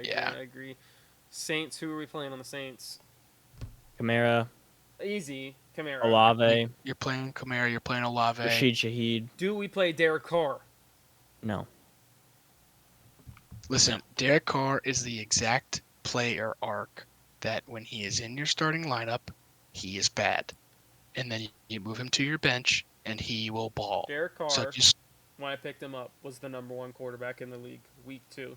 Yeah. I agree. Saints, who are we playing on the Saints? Kamara, Easy. Kamara. Olave, you're playing Kamara. You're playing Olave. Rashid Shaheed. Do we play Derek Carr? No. Listen, Derek Carr is the exact player arc that when he is in your starting lineup, he is bad. And then you move him to your bench, and he will ball. Derek So Carr, just when I picked him up, was the number one quarterback in the league week 2.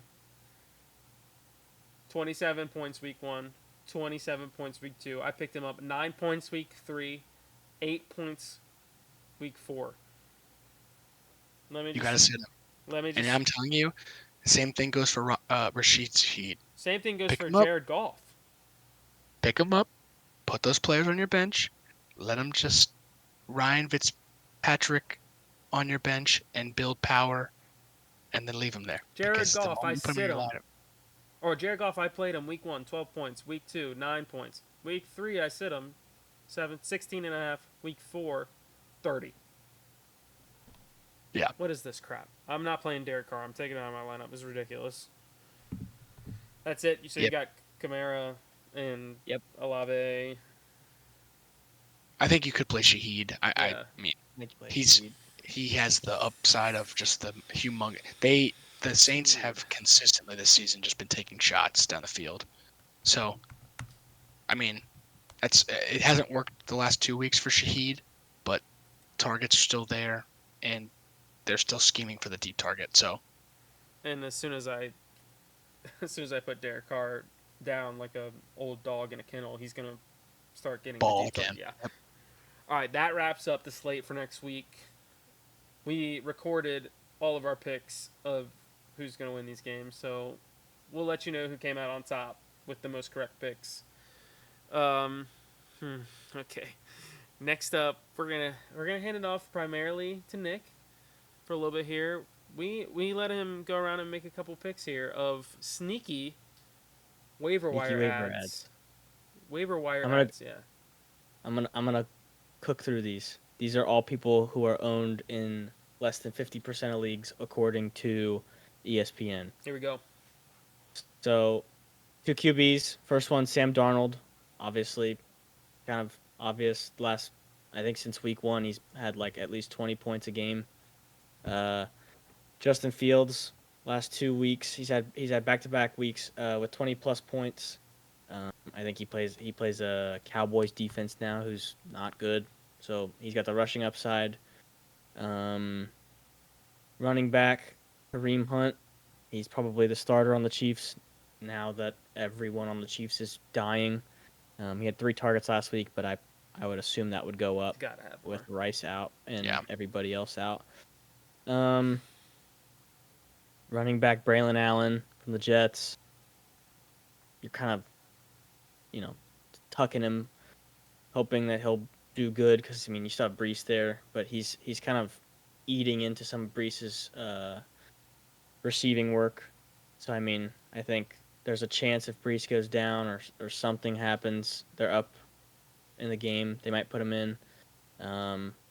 27 points week 1, 27 points week 2. I picked him up 9 points week 3, 8 points week 4. Let me you got to just sit him. let me And just I'm telling you, the same thing goes for Rashid Shaheed. Same thing goes Pick for him up, Jared Goff. pick him up, put those players on your bench, let them just Ryan Fitzpatrick on your bench and build power, and then leave him there. Jared Because the Goff, moment I you put him in sit your him. lineup, Or Jared Goff, I played him week 1, 12 points. Week 2, 9 points. Week 3, I sit him 16 and a half. Week 4, 30. yeah, What is this crap? I'm not playing Derek Carr. I'm taking it out of my lineup. It's ridiculous. That's it. So you yep. got Kamara and Yep. Olave. I think you could play Shaheed. I Yeah. mean, I think you play he's Shaheed. he has the upside of just the humongous. The Saints Dude. have consistently this season just been taking shots down the field. So I mean, it hasn't worked the last 2 weeks for Shaheed, but targets are still there, and they're still scheming for the deep target. So And as soon as I put Derek Carr down like a old dog in a kennel, he's gonna start getting the ball deep target. again. Yeah. Yep. All right, that wraps up the slate for next week. We recorded all of our picks of who's going to win these games, so we'll let you know who came out on top with the most correct picks. Um, okay. Next up, we're gonna hand it off primarily to Nick for a little bit here. We let him go around and make a couple picks here of sneaky waiver Sneaky wire waiver ads. Waiver wire I'm gonna ads, yeah. I'm gonna cook through these. These are all people who are owned in less than 50% of leagues according to ESPN. Here we go. So, two QBs. First one, Sam Darnold. Obviously, kind of obvious. Last, I think since week 1, he's had like at least 20 points a game. Uh, Justin Fields. Last 2 weeks, he's had back-to-back weeks with 20 plus points. I think he plays a Cowboys defense now who's not good, so he's got the rushing upside. Um, Running back Kareem Hunt, he's probably the starter on the Chiefs now that everyone on the Chiefs is dying. He had 3 targets last week, but I would assume that would go up Gotta have more. with Rice out and Yeah. everybody else out. Um, Running back Braylon Allen from the Jets, you're kind of, you know, tucking him, hoping that he'll do good because I mean you still have Brees there, but he's kind of eating into some of Brees's receiving work. So I mean I think there's a chance if Brees goes down or something happens, they're up in the game, they might put him in.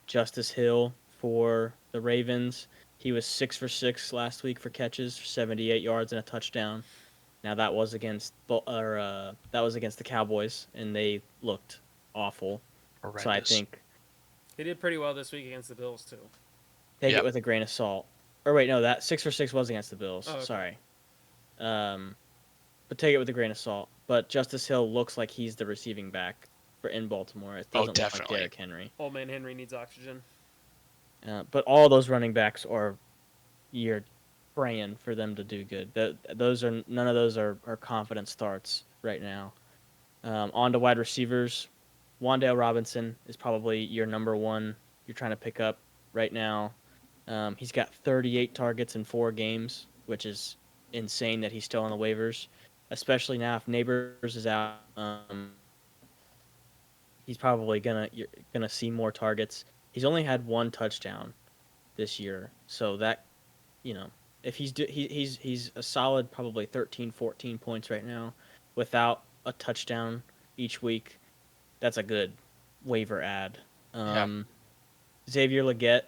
Justice Hill for the Ravens, he was 6 for 6 last week for catches, 78 yards and a touchdown. Now that was against the Cowboys, and they looked awful. So I Horrendous. think He did pretty well this week against the Bills too. take it Yep. with a grain of salt. Or wait, no, that 6 for 6 was against the Bills. Oh, okay. Sorry, um, but take it with a grain of salt. But Justice Hill looks like he's the receiving back for in Baltimore. It Oh, doesn't look like definitely. Derrick Henry. Old man Henry needs oxygen. But all those running backs are you're praying for them to do good. Those are none of those are confident starts right now. On to wide receivers. Wandale Robinson is probably your number one you're trying to pick up right now. He's got 38 targets in 4 games, which is insane that he's still on the waivers, especially now if Neighbors is out. He's probably you're gonna see more targets. He's only had 1 touchdown this year, so that you know if he's a solid probably 13, 14 points right now without a touchdown each week. That's a good waiver ad. Yeah. Xavier Legette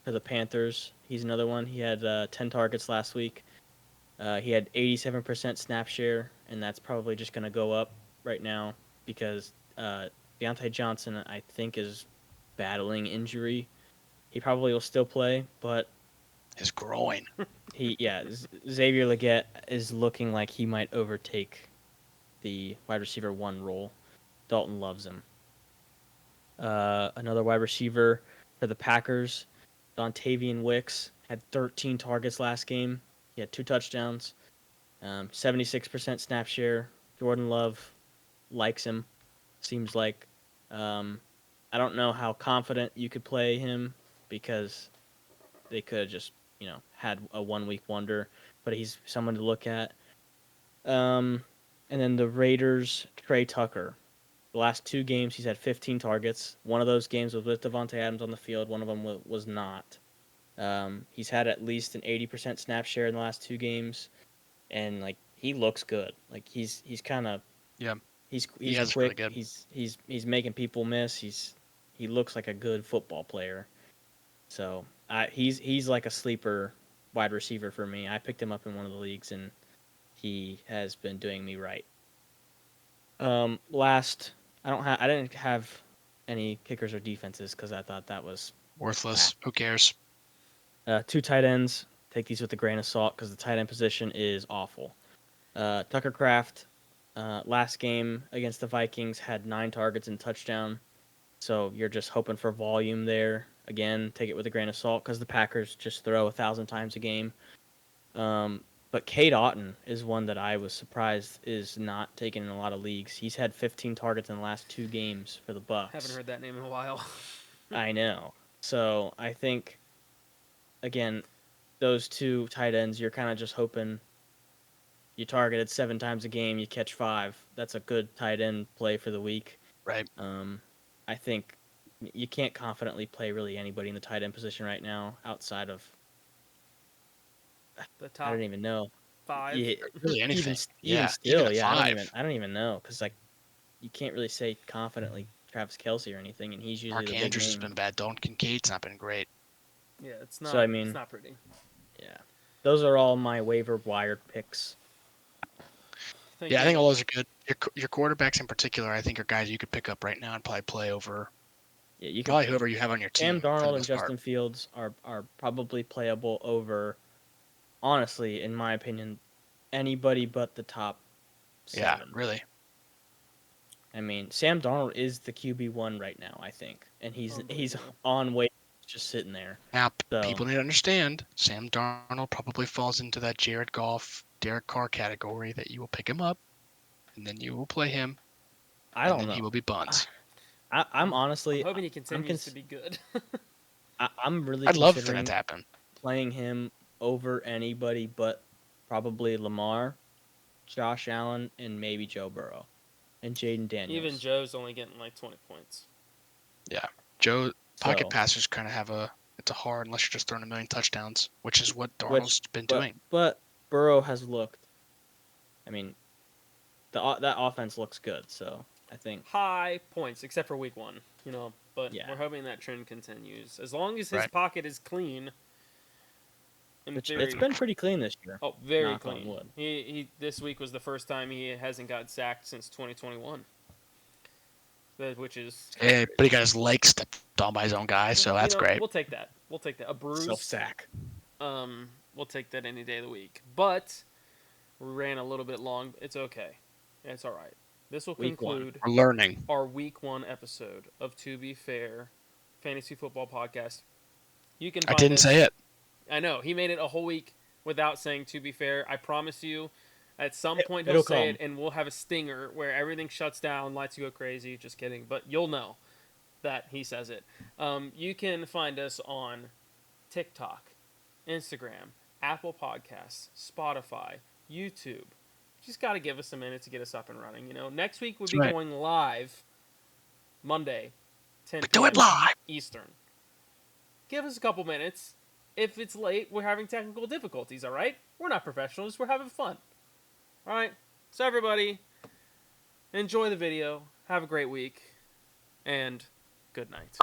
for the Panthers. He's another one. He had 10 targets last week. He had 87% snap share, and that's probably just going to go up right now because Deontay Johnson, I think, is battling injury. He probably will still play, but His groin. Xavier Legette is looking like he might overtake the wide receiver 1 role. Dalton loves him. Another wide receiver for the Packers, Dontavian Wicks, had 13 targets last game. He had 2 touchdowns, 76% snap share. Jordan Love likes him. Seems like I don't know how confident you could play him because they could have just had a 1 week wonder, but he's someone to look at. And then the Raiders, Trey Tucker. The last 2 games, he's had 15 targets. One of those games was with Devontae Adams on the field. One of them was not. He's had at least an 80% snap share in the last 2 games, and like he looks good. Like he's kind of Yeah, he's he has really quick. good. He's making people miss. He looks like a good football player. So he's like a sleeper wide receiver for me. I picked him up in one of the leagues, and he has been doing me right. Last, I didn't have any kickers or defenses because I thought that was Worthless. Who cares? 2 tight ends. Take these with a grain of salt because the tight end position is awful. Tucker Kraft, last game against the Vikings, had 9 targets and touchdown. So you're just hoping for volume there. Again, take it with a grain of salt because the Packers just throw 1,000 times a game. But Cade Otton is one that I was surprised is not taken in a lot of leagues. He's had 15 targets in the last 2 games for the Bucks. Haven't heard that name in a while. I know. So I think, again, those 2 tight ends, you're kind of just hoping you targeted 7 times a game, you catch 5. That's a good tight end play for the week. Right. I think you can't confidently play really anybody in the tight end position right now outside of The top I don't even know. 5. Yeah, Really anything. even Yeah, still, even at yeah, 5. I don't even know because like you can't really say confidently Travis Kelce or anything, and he's usually Mark the big Andrews has name. been bad. Dalton Kincaid's not been great. Yeah, it's not. So I mean, it's not pretty. yeah, those are all my waiver wire picks. Yeah, I think all those are good. Your quarterbacks in particular, I think, are guys you could pick up right now and probably play over Yeah, you probably can. whoever you have on your team Sam for the Darnold and most part. Justin Fields are probably playable over. Honestly, in my opinion, anybody but the top 7. Yeah, really. I mean, Sam Darnold is the QB1 right now, I think, and he's Unbelievable. on way, just sitting there. Now, So people need to understand, Sam Darnold probably falls into that Jared Goff, Derek Carr category that you will pick him up, and then you will play him, I and don't then know. he will be buns. I'm honestly, I'm hoping he continues to be good. I'm really I'd love for that considering to happen. playing him over anybody but probably Lamar, Josh Allen, and maybe Joe Burrow, and Jaden Daniels. Even Joe's only getting like 20 points. Yeah. Joe, pocket So, passers kind of have it's a hard unless you're just throwing a million touchdowns, which is what Darnold's been doing. But Burrow has looked. I mean, that offense looks good. So I think High points, except for week 1. But Yeah. we're hoping that trend continues. As long as his Right. pocket is clean. In it's theory, been pretty clean this year. oh, very knock on clean. wood. He this week was the first time he hasn't got sacked since 2021. Which is Yeah, but he got his leg stepped on by his own guy, so that's great. We'll take that. We'll take that. A bruise. Self-sack. We'll take that any day of the week. But we ran a little bit long. It's okay. It's all right. This will Week one. conclude We're learning. our week 1 episode of To Be Fair Fantasy Football Podcast. You can I find didn't us, say it. I know. He made it a whole week without saying To Be Fair. I promise you, at some point he'll It'll say come. it, and we'll have a stinger where everything shuts down, lights go crazy. Just kidding. But you'll know that he says it. You can find us on TikTok, Instagram, Apple Podcasts, Spotify, YouTube. Just got to give us a minute to get us up and running. Next week we'll be Right. going live Monday, 10 We do it p.m. live. Eastern. Give us a couple minutes. If it's late, we're having technical difficulties, all right? We're not professionals. We're having fun. All right? So, everybody, enjoy the video. Have a great week. And good night.